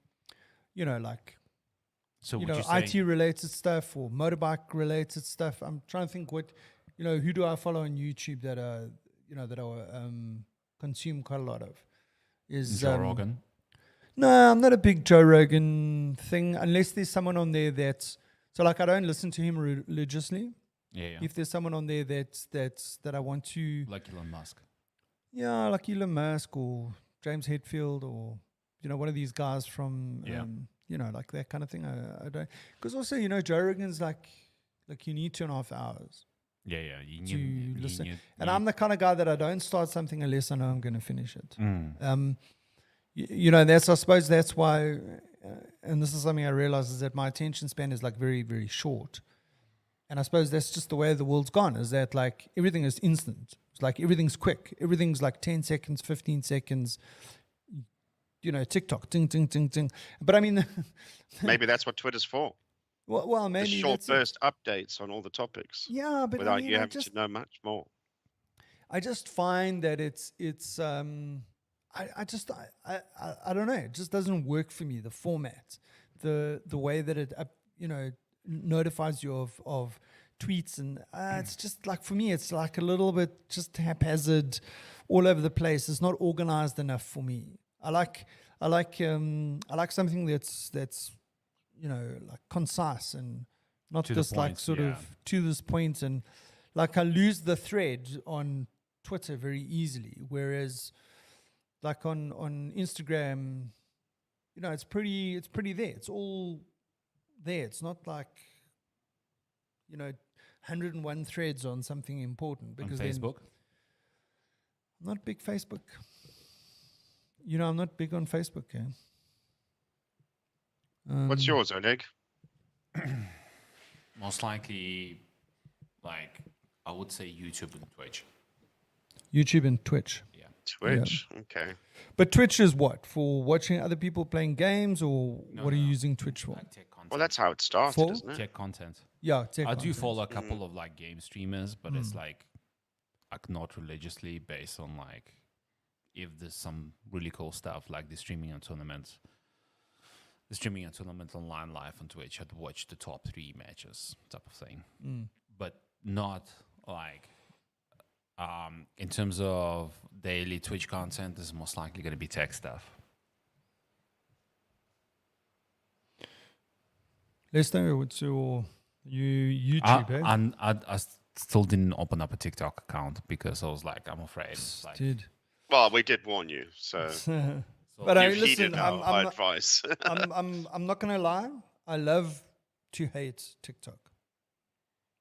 Speaker 1: related stuff or motorbike related stuff. I'm trying to think who do I follow on YouTube that I consume quite a lot of. Is
Speaker 2: Joe Rogan?
Speaker 1: No, I'm not a big Joe Rogan thing, unless there's someone on there that's. So, like, I don't listen to him religiously.
Speaker 2: Yeah.
Speaker 1: If there's someone on there that I want to,
Speaker 2: like Elon Musk.
Speaker 1: Yeah, like Elon Musk or James Hetfield, or one of these guys from like that kind of thing. I don't, because also Joe Rogan's like you need 2.5 hours.
Speaker 2: Yeah.
Speaker 1: You listen, and I'm the kind of guy that I don't start something unless I know I'm going to finish it. I suppose that's why. And this is something I realize, is that my attention span is like very, very short. And I suppose that's just the way the world's gone, is that like everything is instant. It's like everything's quick. Everything's like 10 seconds, 15 seconds, TikTok, ting, ting, ting, ting. But I mean...
Speaker 3: maybe that's what Twitter's for.
Speaker 1: Well, maybe
Speaker 3: the short burst updates on all the topics.
Speaker 1: Yeah, but
Speaker 3: without you having to know much more.
Speaker 1: I just find that it's I don't know. It just doesn't work for me. The format, the way that it notifies you of tweets, and it's just like, for me, it's like a little bit just haphazard, all over the place. It's not organized enough for me. I like something that's like concise and not just like sort of to this point, and like I lose the thread on Twitter very easily, whereas like on Instagram, it's pretty there. It's all there. It's not like 101 threads on something important. Because
Speaker 2: on Facebook,
Speaker 1: I'm not big Facebook. I'm not big on Facebook. Yeah.
Speaker 3: What's yours, Oleg?
Speaker 2: Most likely, like, I would say YouTube and Twitch.
Speaker 1: YouTube and Twitch.
Speaker 2: Yeah.
Speaker 3: Twitch, okay.
Speaker 1: But Twitch is what? For watching other people playing games, or what are you using Twitch for?
Speaker 2: Like tech content.
Speaker 3: Well, that's how it started, isn't it?
Speaker 2: Tech content.
Speaker 1: Yeah, tech
Speaker 2: I
Speaker 1: content.
Speaker 2: do follow a couple of like game streamers, but it's like not religiously, based on like if there's some really cool stuff, like the streaming a tournament online live on Twitch. I'd watch the top 3 matches type of thing, but not like in terms of daily Twitch content. Is most likely going to be tech stuff.
Speaker 1: Lester, what's your YouTube?
Speaker 2: I still didn't open up a TikTok account because I was like, I'm afraid. Like,
Speaker 1: Dude.
Speaker 3: Well, we did warn you, so.
Speaker 1: But I
Speaker 3: You've
Speaker 1: listen.
Speaker 3: heeded our advice.
Speaker 1: I'm not gonna lie. I love to hate TikTok.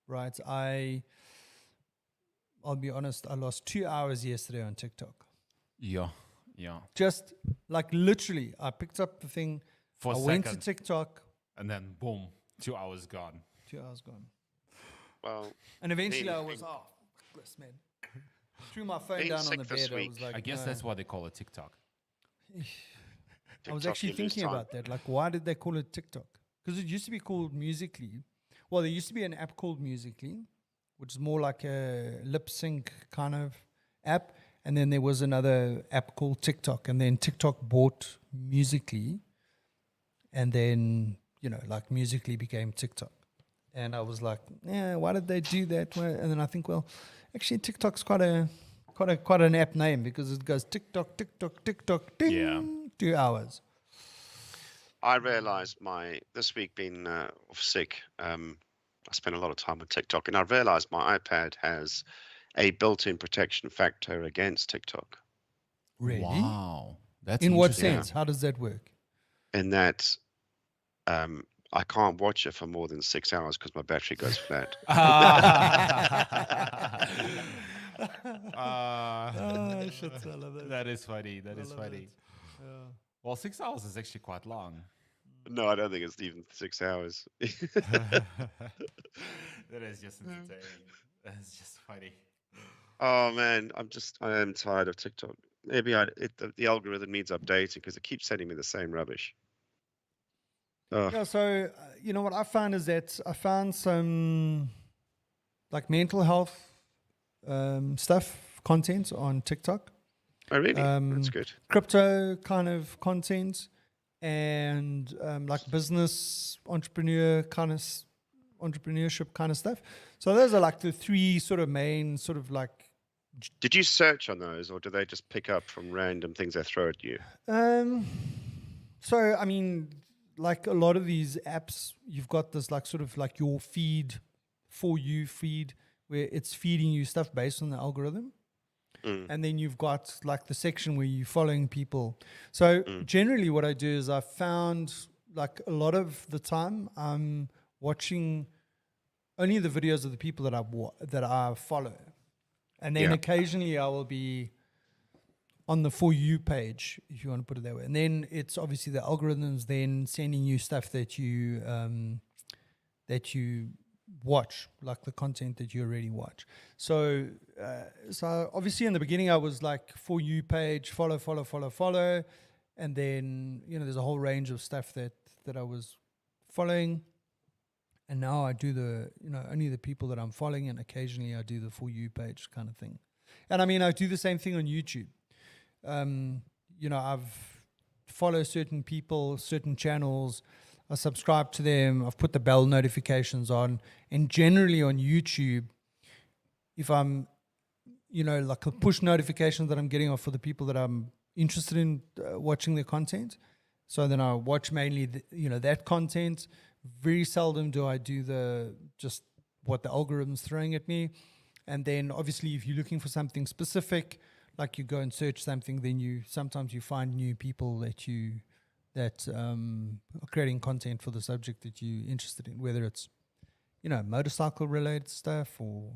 Speaker 1: Right. I'll be honest. I lost 2 hours yesterday on TikTok.
Speaker 2: Yeah.
Speaker 1: Just like literally, I picked up the thing.
Speaker 2: For
Speaker 1: I
Speaker 2: a
Speaker 1: went to
Speaker 2: second,
Speaker 1: TikTok.
Speaker 2: and then boom, 2 hours gone.
Speaker 1: 2 hours gone.
Speaker 3: Well,
Speaker 1: and eventually I was this man. Threw my phone down on the bed. I was like,
Speaker 2: I guess that's why they call it TikTok.
Speaker 1: I was actually thinking about that. Like, why did they call it TikTok? Because it used to be called Musical.ly. Well, there used to be an app called Musical.ly, which is more like a lip sync kind of app. And then there was another app called TikTok. And then TikTok bought Musical.ly. And then, like Musical.ly became TikTok. And I was like, yeah, why did they do that? And then I think, well, actually TikTok's quite an apt name because it goes TikTok, TikTok, TikTok, ding,
Speaker 2: Yeah.
Speaker 1: 2 hours.
Speaker 3: I realised this week being off sick, I spent a lot of time on TikTok, and I realised my iPad has a built-in protection factor against TikTok.
Speaker 1: Really?
Speaker 2: Wow. That's
Speaker 1: in what sense? How does that work?
Speaker 3: In that I can't watch it for more than 6 hours because my battery goes flat.
Speaker 1: Shit, I love that.
Speaker 2: That is funny. That is funny.
Speaker 1: Yeah.
Speaker 2: Well, 6 hours is actually quite long.
Speaker 3: No, I don't think it's even 6 hours.
Speaker 2: That is just entertaining. That's just funny.
Speaker 3: Oh man, I am tired of TikTok. Maybe the algorithm needs updating because it keeps sending me the same rubbish.
Speaker 1: Yeah, so what I found is that I found some like mental health content on TikTok.
Speaker 3: Oh really? That's good.
Speaker 1: Crypto kind of content and like business entrepreneurship kind of stuff. So those are like the three sort of main sort of like.
Speaker 3: Did you search on those, or do they just pick up from random things they throw at you?
Speaker 1: So I mean, like a lot of these apps, you've got this like sort of like your feed, for you feed, where it's feeding you stuff based on the algorithm. And then you've got like the section where you're following people. So generally what I do is I found like a lot of the time I'm watching only the videos of the people that I follow. And then occasionally I will be on the For You page, if you want to put it that way. And then it's obviously the algorithms then sending you stuff that you watch, like the content that you already watch. So obviously in the beginning I was like For You page, follow. And then, there's a whole range of stuff that I was following. And now I do only the people that I'm following, and occasionally I do the For You page kind of thing. And I mean, I do the same thing on YouTube. I've follow certain people, certain channels. I subscribe to them. I've put the bell notifications on. And generally on YouTube, if I'm, like a push notification that I'm getting off for the people that I'm interested in watching their content. So then I watch mainly, that content. Very seldom do I do just what the algorithm's throwing at me. And then obviously if you're looking for something specific, like you go and search something, then sometimes you find new people that are creating content for the subject that you're interested in, whether it's, motorcycle related stuff or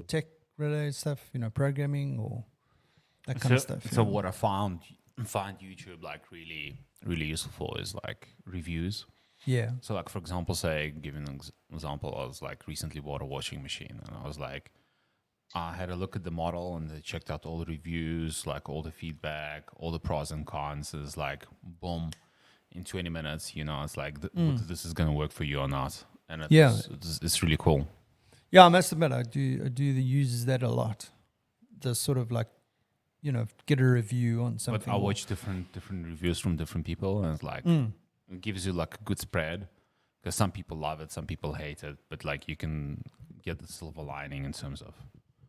Speaker 1: tech related stuff, programming or that kind of stuff.
Speaker 2: So what I find YouTube like really, really useful for is like reviews.
Speaker 1: Yeah.
Speaker 2: So like, for example, giving an example, I was like recently bought a washing machine, and I was like, I had a look at the model and I checked out all the reviews, like all the feedback, all the pros and cons. Is like, boom, in 20 minutes, it's like, this is going to work for you or not. And it's really cool.
Speaker 1: Yeah, I must admit, I do use that a lot. The sort of like, get a review on something.
Speaker 2: But I watch different reviews from different people, and it's like, it gives you like a good spread, because some people love it, some people hate it, but like you can get the silver lining in terms of.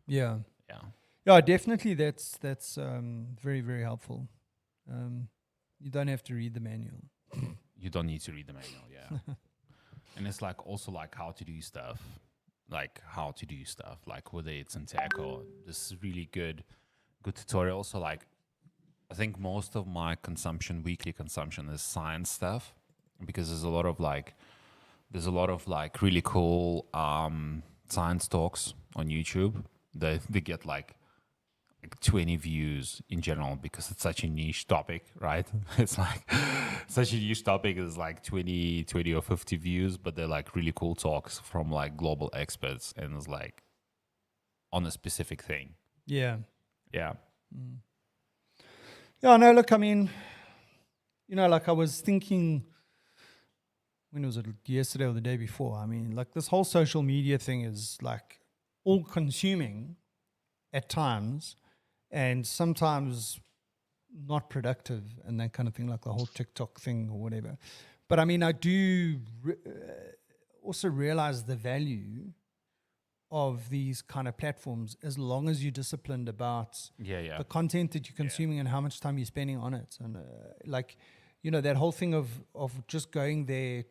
Speaker 1: Yeah, definitely. That's very, very helpful. You don't have to read the manual.
Speaker 2: You don't need to read the manual. Yeah. And it's like also like how to do stuff, like whether it's in tech or this is really good tutorial. So like, I think most of my weekly consumption is science stuff, because there's a lot of like really cool science talks on YouTube. They get like 20 views in general, because it's such a niche topic, right? It's like such a niche topic. It's like 20 or 50 views, but they're like really cool talks from like global experts, and it's like on a specific thing.
Speaker 1: Yeah.
Speaker 2: Yeah.
Speaker 1: Yeah, no, look, I mean, like I was thinking, when was it, yesterday or the day before? I mean, like this whole social media thing is like all consuming at times, and sometimes not productive and that kind of thing, like the whole TikTok thing or whatever. But I mean, I do also realize the value of these kind of platforms, as long as you're disciplined about the content that you're consuming and how much time you're spending on it. And like, that whole thing of just going there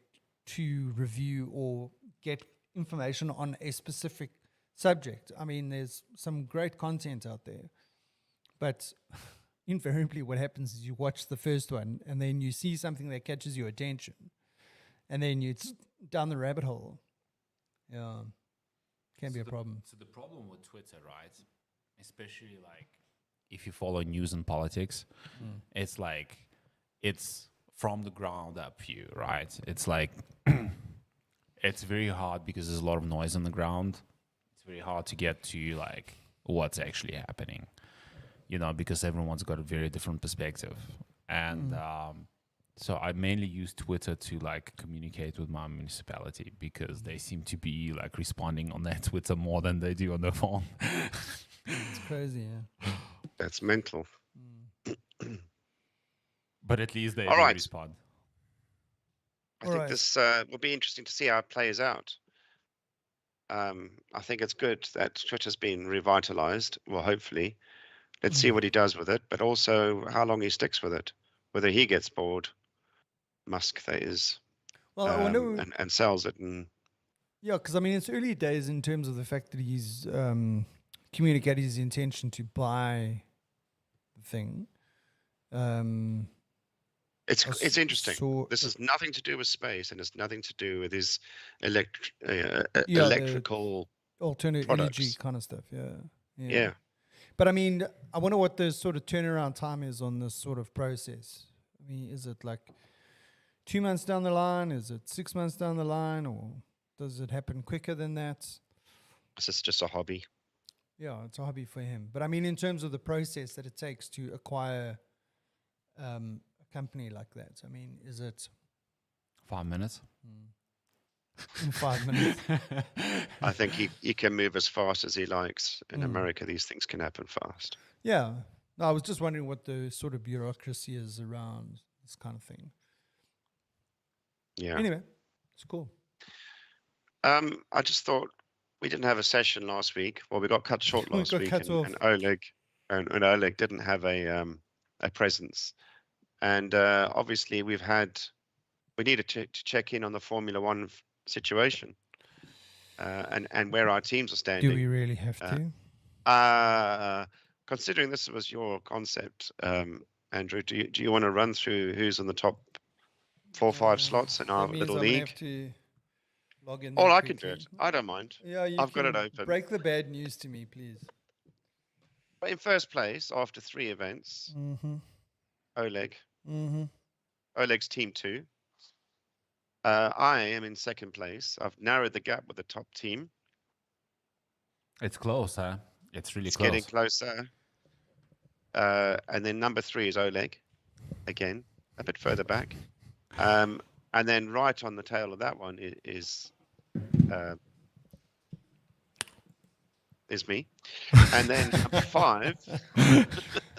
Speaker 1: to review or get information on a specific subject. I mean, there's some great content out there, but invariably what happens is you watch the first one and then you see something that catches your attention, and then it's down the rabbit hole. Yeah, can be a problem.
Speaker 2: So the problem with Twitter, right, especially like if you follow news and politics, it's like it's from the ground up view, right? It's like it's very hard because there's a lot of noise on the ground. It's very hard to get to like what's actually happening, because everyone's got a very different perspective. And so I mainly use Twitter to like communicate with my municipality, because they seem to be like responding on that Twitter more than they do on their phone.
Speaker 1: It's crazy, yeah.
Speaker 3: That's mental.
Speaker 2: But at least they
Speaker 3: All right.
Speaker 2: respond.
Speaker 3: I think this will be interesting to see how it plays out. I think it's good that Twitter's been revitalized. Well, hopefully. Let's see what he does with it, but also how long he sticks with it. Whether he gets bored, Musk, that is,
Speaker 1: well, I wonder,
Speaker 3: and sells it. And
Speaker 1: yeah, because I mean, it's early days in terms of the fact that he's communicated his intention to buy the thing.
Speaker 3: It's interesting. This has nothing to do with space, and it's nothing to do with his electrical
Speaker 1: alternate
Speaker 3: products.
Speaker 1: Energy kind of stuff.
Speaker 3: Yeah.
Speaker 1: But I mean, I wonder what the sort of turnaround time is on this sort of process. I mean, is it like 2 months down the line? Is it 6 months down the line? Or does it happen quicker than that?
Speaker 3: It's just a hobby.
Speaker 1: Yeah, it's a hobby for him. But I mean, in terms of the process that it takes to acquire a company like that, I mean, is it
Speaker 2: 5 minutes?
Speaker 1: In 5 minutes.
Speaker 3: I think he can move as fast as he likes. In America, these things can happen fast.
Speaker 1: Yeah. No, I was just wondering what the sort of bureaucracy is around this kind of thing.
Speaker 3: Yeah.
Speaker 1: Anyway, it's cool.
Speaker 3: I just thought we didn't have a session last week. Well, we got cut short last week, and Oleg didn't have a presence. And obviously, we needed to check in on the Formula One situation and where our teams are standing.
Speaker 1: Do we really have to?
Speaker 3: Considering this was your concept, Andrew, do you want to run through who's in the top 4 or 5 slots in our little league?
Speaker 1: Have to log in.
Speaker 3: I can do it. I don't mind.
Speaker 1: Yeah,
Speaker 3: I've got it open.
Speaker 1: Break the bad news to me, please.
Speaker 3: But in first place, after 3 events, Oleg. Oleg's team 2. I am in second place. I've narrowed the gap with the top team.
Speaker 2: It's close, huh? It's really close.
Speaker 3: Getting closer. And then number 3 is Oleg, again, a bit further back. And then right on the tail of that one is me. And then number 5.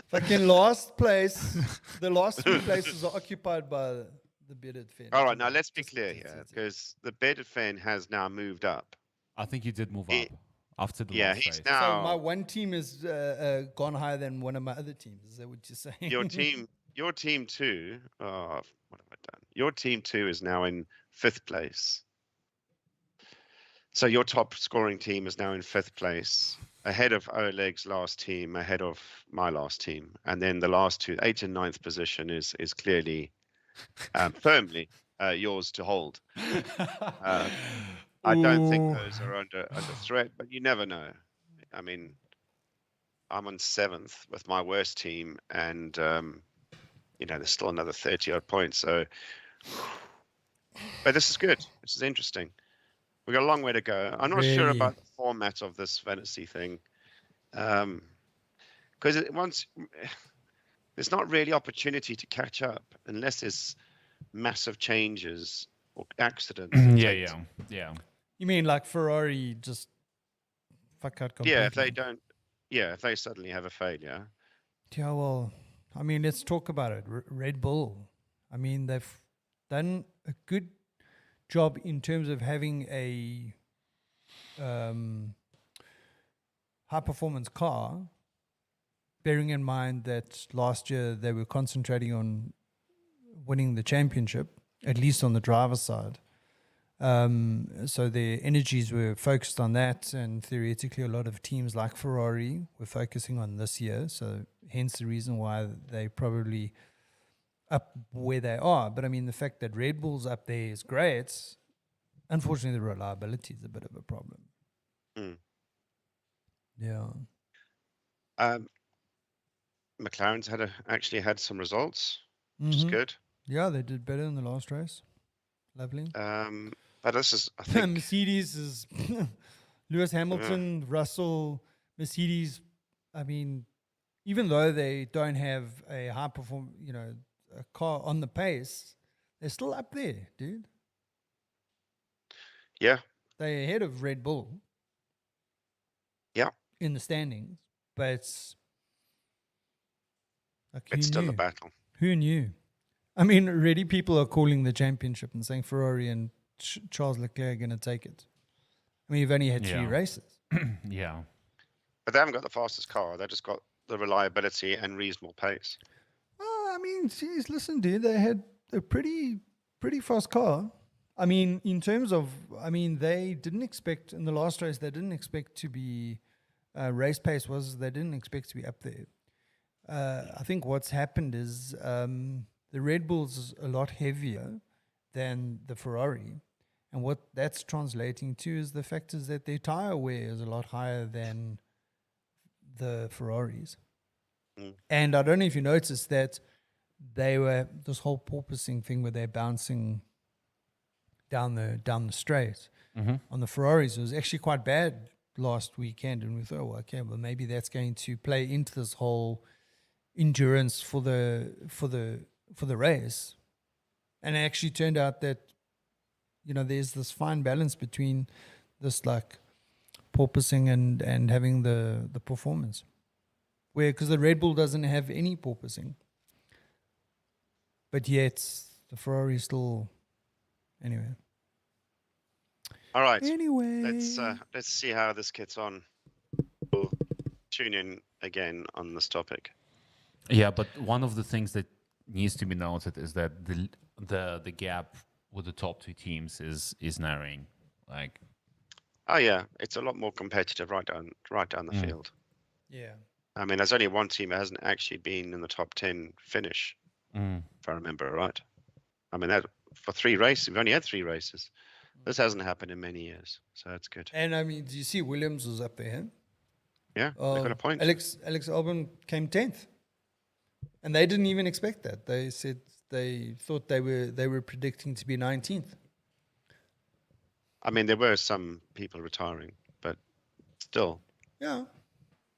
Speaker 1: Fucking last place. The last 3 places are occupied by the Bearded Fen.
Speaker 3: All right, now let's be clear here, because the Bearded Fen has now moved up.
Speaker 2: I think you did move up after the last race.
Speaker 3: Now,
Speaker 1: so my one team has gone higher than one of my other teams. Is that what you're saying?
Speaker 3: Your team 2. Oh, what have I done? Your team 2 is now in 5th place. So your top scoring team is now in 5th place, ahead of Oleg's last team, ahead of my last team, and then the last two, 8th and 9th position, is clearly firmly yours to hold. I don't think those are under threat, but you never know. I mean, I'm on 7th with my worst team, and there's still another 30 odd points. So, but this is good. This is interesting. We've got a long way to go. I'm not sure about the format of this fantasy thing, because there's not really opportunity to catch up unless there's massive changes or accidents.
Speaker 2: Yeah.
Speaker 1: You mean like Ferrari just fuck out completely?
Speaker 3: Yeah, if they don't. Yeah, if they suddenly have a failure.
Speaker 1: Yeah, well, I mean, let's talk about it. Red Bull. I mean, they've done a good job in terms of having a high performance car, bearing in mind that last year they were concentrating on winning the championship, at least on the driver's side. So their energies were focused on that, and theoretically a lot of teams like Ferrari were focusing on this year, so hence the reason why they probably up where they are. But I mean, the fact that Red Bull's up there is great. Unfortunately, the reliability is a bit of a problem. Yeah.
Speaker 3: McLaren's actually had some results, which is good.
Speaker 1: Yeah, they did better in the last race. Lovely.
Speaker 3: But this is, I think,
Speaker 1: Mercedes is Lewis Hamilton, Russell, Mercedes. I mean, even though they don't have a high perform, a car on the pace, they're still up there, dude.
Speaker 3: Yeah.
Speaker 1: They're ahead of Red Bull.
Speaker 3: Yeah.
Speaker 1: In the standings, but it's
Speaker 3: still a battle.
Speaker 1: Who knew? I mean, already people are calling the championship and saying Ferrari and Charles Leclerc are going to take it. I mean, you've only had 3 races.
Speaker 2: Yeah.
Speaker 3: But they haven't got the fastest car. They've just got the reliability and reasonable pace.
Speaker 1: Oh, I mean, geez, listen, dude, they had a pretty fast car. I mean, in terms of, they didn't expect, in the last race, they didn't expect to be, race pace they didn't expect to be up there. I think what's happened is the Red Bull's a lot heavier than the Ferrari. And what that's translating to is the fact is that their tire wear is a lot higher than the Ferraris. And I don't know if you noticed that they were this whole porpoising thing where they're bouncing down the straight. On the Ferraris, it was actually quite bad last weekend, and we thought, well, okay, well maybe that's going to play into this whole endurance for the race. And it actually turned out that there's this fine balance between this like porpoising and having the performance, where because the Red Bull doesn't have any porpoising, but yet the Ferrari still. Anyway.
Speaker 3: All right.
Speaker 1: Anyway,
Speaker 3: let's see how this gets on. We'll tune in again on this topic.
Speaker 2: Yeah, but one of the things that needs to be noted is that the gap with the top 2 teams is narrowing. Like,
Speaker 3: oh yeah, it's a lot more competitive right down the field.
Speaker 1: Yeah.
Speaker 3: I mean, there's only one team that hasn't actually been in the top 10 finish, if I remember right. I mean, that for 3 races, we've only had 3 races. This hasn't happened in many years, so that's good.
Speaker 1: And I mean, do you see Williams was up there?
Speaker 3: Yeah, they got a point.
Speaker 1: Alex Albon came 10th, and they didn't even expect that. They said they thought they were predicting to be 19th.
Speaker 3: I mean, there were some people retiring, but still,
Speaker 1: yeah,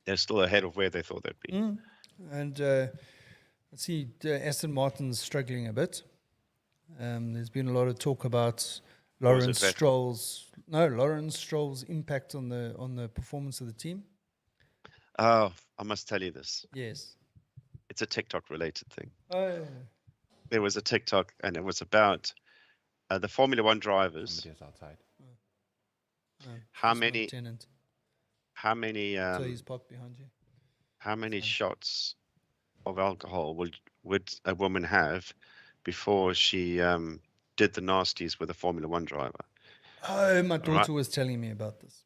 Speaker 3: they're still ahead of where they thought they'd be.
Speaker 1: And let's see, Aston Martin's struggling a bit. There's been a lot of talk about Lawrence Stroll's impact on the performance of the team.
Speaker 3: Oh, I must tell you this.
Speaker 1: Yes.
Speaker 3: It's a TikTok related thing.
Speaker 1: Oh.
Speaker 3: There was a TikTok, and it was about the Formula One drivers.
Speaker 2: Somebody's outside.
Speaker 3: How many?
Speaker 1: So he's parked behind you.
Speaker 3: How many shots of alcohol would a woman have before she did the nasties with a Formula One driver?
Speaker 1: Oh, my daughter was telling me about this.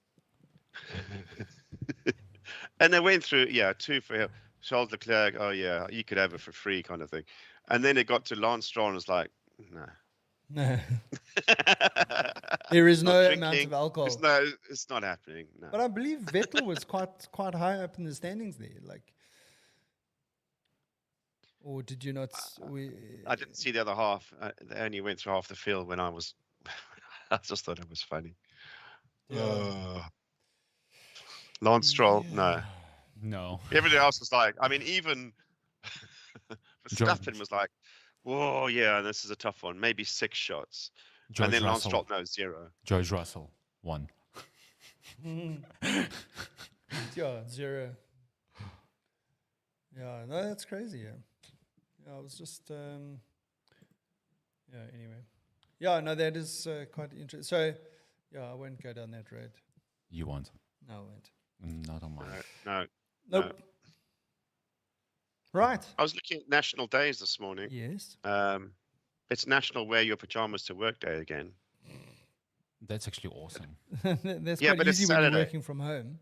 Speaker 3: And they went through, 2 for him. Charles Leclerc, oh yeah, you could have it for free kind of thing. And then it got to Lance Stroll and it's like, no.
Speaker 1: No. There is no
Speaker 3: drinking.
Speaker 1: amount of alcohol.
Speaker 3: It's not happening. No.
Speaker 1: But I believe Vettel was quite high up in the standings there. Like, or did you not?
Speaker 3: I didn't see the other half. They only went through half the field when I was. I just thought it was funny. Yeah. Lance Stroll,
Speaker 2: no.
Speaker 3: Everybody else was like, I mean, even Verstappen was like, whoa, yeah, this is a tough one. Maybe 6 shots.
Speaker 2: George
Speaker 3: and then
Speaker 2: Russell.
Speaker 3: Lance Stroll, no, 0.
Speaker 2: George Russell, 1.
Speaker 1: Yeah, 0. Yeah, no, that's crazy. Yeah, I was just, anyway. Yeah, no, that is quite interesting. So, I won't go down that road.
Speaker 2: You won't?
Speaker 1: No, I won't.
Speaker 2: Not on mine.
Speaker 3: No.
Speaker 1: Nope. Right.
Speaker 3: I was looking at national days this morning.
Speaker 1: Yes.
Speaker 3: It's National Wear Your Pajamas to Work Day again.
Speaker 2: That's actually awesome.
Speaker 1: That's quite easy when you're working from home.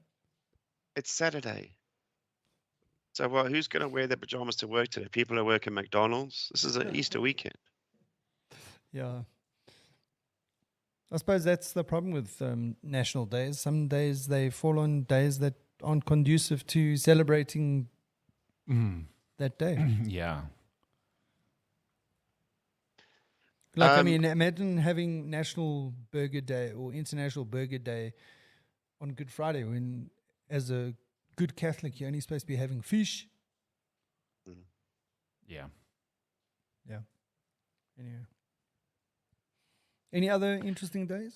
Speaker 3: It's Saturday. So, who's going to wear their pajamas to work today? People who work at McDonald's? This is an Easter weekend.
Speaker 1: Yeah. I suppose that's the problem with national days. Some days they fall on days that aren't conducive to celebrating that day.
Speaker 2: Yeah.
Speaker 1: Like, I mean, imagine having National Burger Day or International Burger Day on Good Friday when, as a good Catholic, you're only supposed to be having fish.
Speaker 2: Yeah.
Speaker 1: Yeah. Anyway. Any other interesting days?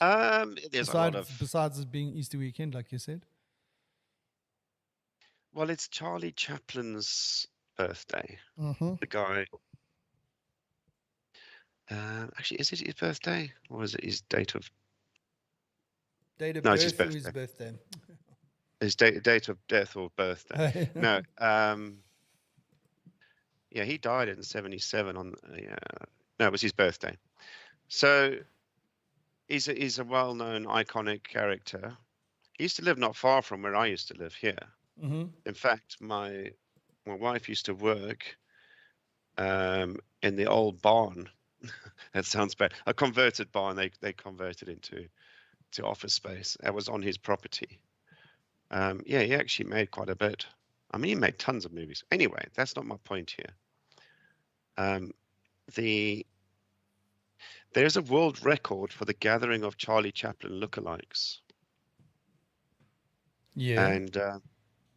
Speaker 3: There's a lot of...
Speaker 1: Besides it being Easter weekend, like you said?
Speaker 3: Well, it's Charlie Chaplin's birthday.
Speaker 1: Mm-hmm.
Speaker 3: The guy... actually, is it his birthday? Or is it his date of...
Speaker 1: Date of
Speaker 3: no,
Speaker 1: birth
Speaker 3: it's his birthday.
Speaker 1: or his birthday?
Speaker 3: His date of death or birthday. No. Yeah, he died in 77 on... no, it was his birthday. So... He's a well-known, iconic character. He used to live not far from where I used to live here.
Speaker 1: Mm-hmm.
Speaker 3: In fact, my wife used to work in the old barn. That sounds bad. A converted barn. They converted into office space. That was on his property. He actually made quite a bit. I mean, he made tons of movies. Anyway, that's not my point here. There's a world record for the gathering of Charlie Chaplin lookalikes.
Speaker 1: Yeah.
Speaker 3: And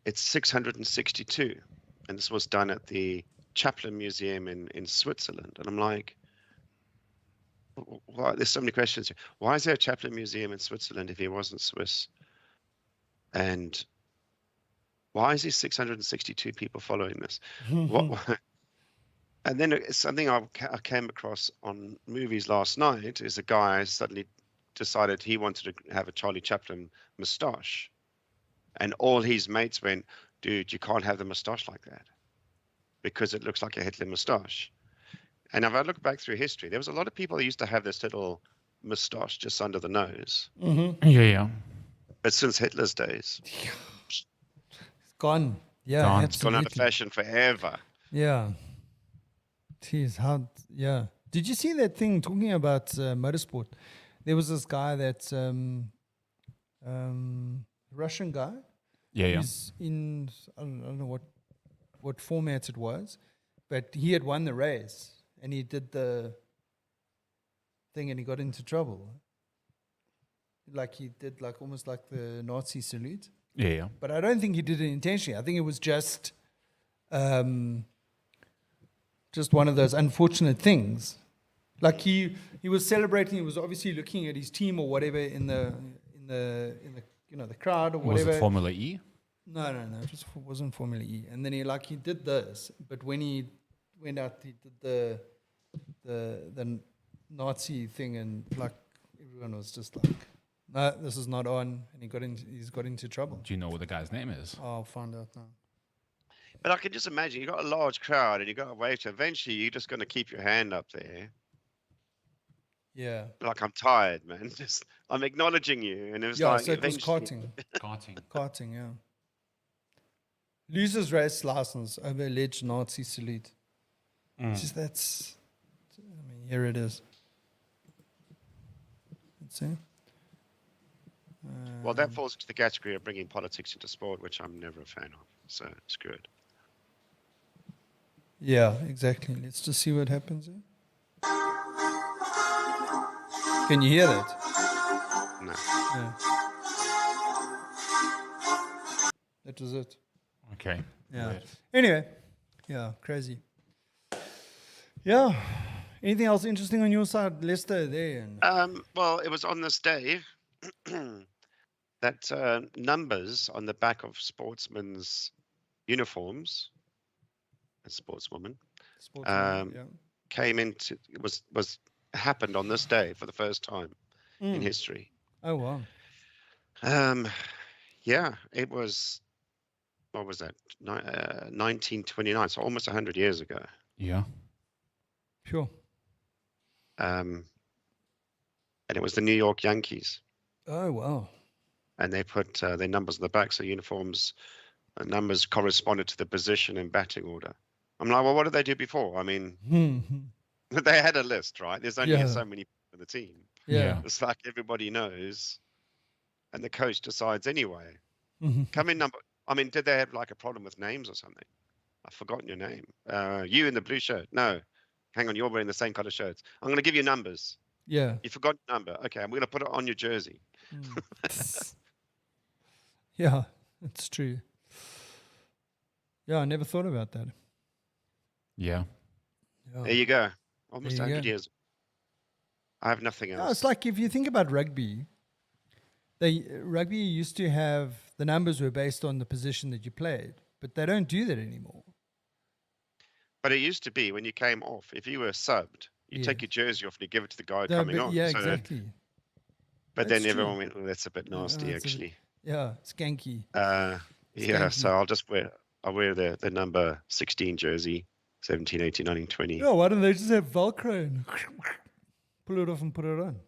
Speaker 3: it's 662. And this was done at the Chaplin Museum in Switzerland. And I'm like, why? There's so many questions here. Why is there a Chaplin Museum in Switzerland if he wasn't Swiss? And why is there 662 people following this? What? And then something I came across on movies last night is a guy suddenly decided he wanted to have a Charlie Chaplin moustache. And all his mates went, dude, you can't have the moustache like that because it looks like a Hitler moustache. And if I look back through history, there was a lot of people that used to have this little moustache just under the nose.
Speaker 2: Mm-hmm. Yeah.
Speaker 3: But since Hitler's days,
Speaker 1: it's gone. Yeah,
Speaker 3: it's gone out of fashion forever.
Speaker 1: Yeah. Jeez, yeah. Did you see that thing talking about motorsport? There was this guy that's Russian guy.
Speaker 2: Yeah.
Speaker 1: He's in, I don't know what format it was, but he had won the race and he did the thing and he got into trouble. Like he did almost like the Nazi salute.
Speaker 2: Yeah.
Speaker 1: But I don't think he did it intentionally. I think it was just one of those unfortunate things. Like he was celebrating. He was obviously looking at his team or whatever in the the crowd or whatever.
Speaker 2: Was it Formula E?
Speaker 1: No. It wasn't Formula E. And then he did this, but when he went out, he did the Nazi thing, and everyone was just like, "No, this is not on." And he's got into trouble.
Speaker 2: Do you know what the guy's name is?
Speaker 1: I'll find out now.
Speaker 3: But I can just imagine, you got a large crowd and you got to wait. Eventually, you're just going to keep your hand up there.
Speaker 1: Yeah.
Speaker 3: Like, I'm tired, man. Just, I'm acknowledging you. And it was
Speaker 1: Yeah,
Speaker 3: like,
Speaker 1: so it was
Speaker 3: eventually,
Speaker 1: karting. Karting, yeah. Loses race license over alleged Nazi salute. Just that's, I mean, here it is. Let's see.
Speaker 3: well, that falls into the category of bringing politics into sport, which I'm never a fan of. So it's good.
Speaker 1: Yeah, exactly. Let's just see what happens here. Can you hear that?
Speaker 3: No.
Speaker 1: Yeah. That was it.
Speaker 2: Okay.
Speaker 1: Yeah.
Speaker 2: Weird.
Speaker 1: Anyway, yeah, crazy. Yeah. Anything else interesting on your side, Lester? There.
Speaker 3: Well, it was on this day that numbers on the back of sportsmen's uniforms, and sportswomen, came into was happened on this day for the first time in history.
Speaker 1: Oh wow.
Speaker 3: Yeah, it was. What was that? 1929, so almost 100 years ago.
Speaker 2: Yeah.
Speaker 1: Sure.
Speaker 3: And it was the New York Yankees.
Speaker 1: Oh wow.
Speaker 3: And they put their numbers on the back, so uniforms numbers corresponded to the position and batting order. I'm like, well, what did they do before? I mean, they had a list, right? There's only so many people in the team.
Speaker 1: Yeah.
Speaker 3: It's like everybody knows, and the coach decides anyway. Come in number. I mean, did they have like a problem with names or something? I've forgotten your name. You in the blue shirt. No. Hang on, you're wearing the same color shirts. I'm going to give you numbers.
Speaker 1: Yeah.
Speaker 3: You forgot your number. Okay, I'm going to put it on your jersey.
Speaker 1: Yeah, it's true. Yeah, I never thought about that.
Speaker 2: Yeah.
Speaker 3: There you go. Almost 100 years. I have nothing else.
Speaker 1: No, it's like if you think about rugby, rugby used to have the numbers were based on the position that you played, but they don't do that anymore.
Speaker 3: But it used to be when you came off, if you were subbed, you take your jersey off and you give it to the guy coming on.
Speaker 1: Yeah, exactly.
Speaker 3: But then everyone went, "Oh, that's a bit nasty, actually."
Speaker 1: Skanky.
Speaker 3: Yeah, so I'll wear the number 16 jersey, 17, 18, 19, 20.
Speaker 1: Yeah, why don't they just have Velcro and pull it off and put it on?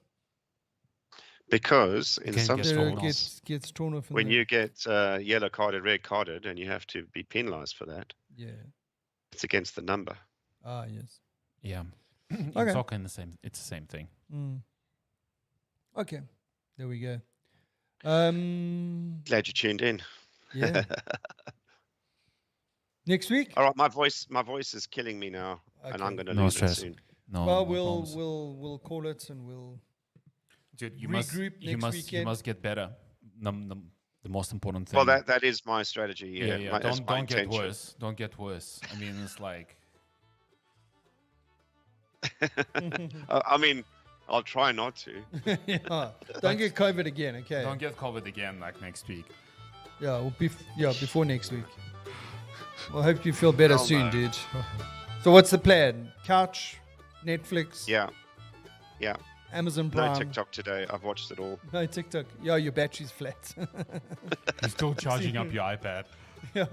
Speaker 3: Because in some
Speaker 1: sports, gets torn off.
Speaker 3: When you get yellow carded, red carded, and you have to be penalized for that.
Speaker 1: Yeah.
Speaker 3: It's against the number.
Speaker 1: Ah, yes.
Speaker 2: Yeah. In soccer, it's the same thing.
Speaker 1: Okay. There we go.
Speaker 3: Glad you tuned in.
Speaker 1: Yeah. Next week?
Speaker 3: All right, my voice is killing me now, and I'm going to lose it soon.
Speaker 2: No.
Speaker 1: Well, we'll call it and we'll.
Speaker 2: Dude, you must get better. The most important thing.
Speaker 3: Well, that is my strategy. Yeah.
Speaker 2: Don't get worse. Don't get worse. I mean, it's like.
Speaker 3: I mean, I'll try not to.
Speaker 1: Yeah. Don't get COVID again, okay?
Speaker 2: Don't get COVID again like next week.
Speaker 1: Yeah, before next week. Well, I hope you feel better soon, dude. So what's the plan? Couch, Netflix?
Speaker 3: Yeah.
Speaker 1: Amazon Prime.
Speaker 3: No TikTok today. I've watched it all.
Speaker 1: No TikTok. Yeah, your battery's flat.
Speaker 2: You're still charging up your iPad.
Speaker 1: Yeah.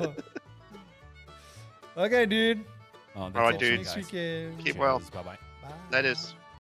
Speaker 1: Okay, dude.
Speaker 3: All right, dude.
Speaker 1: Next weekend.
Speaker 3: Keep well.
Speaker 2: Bye-bye.
Speaker 3: That is.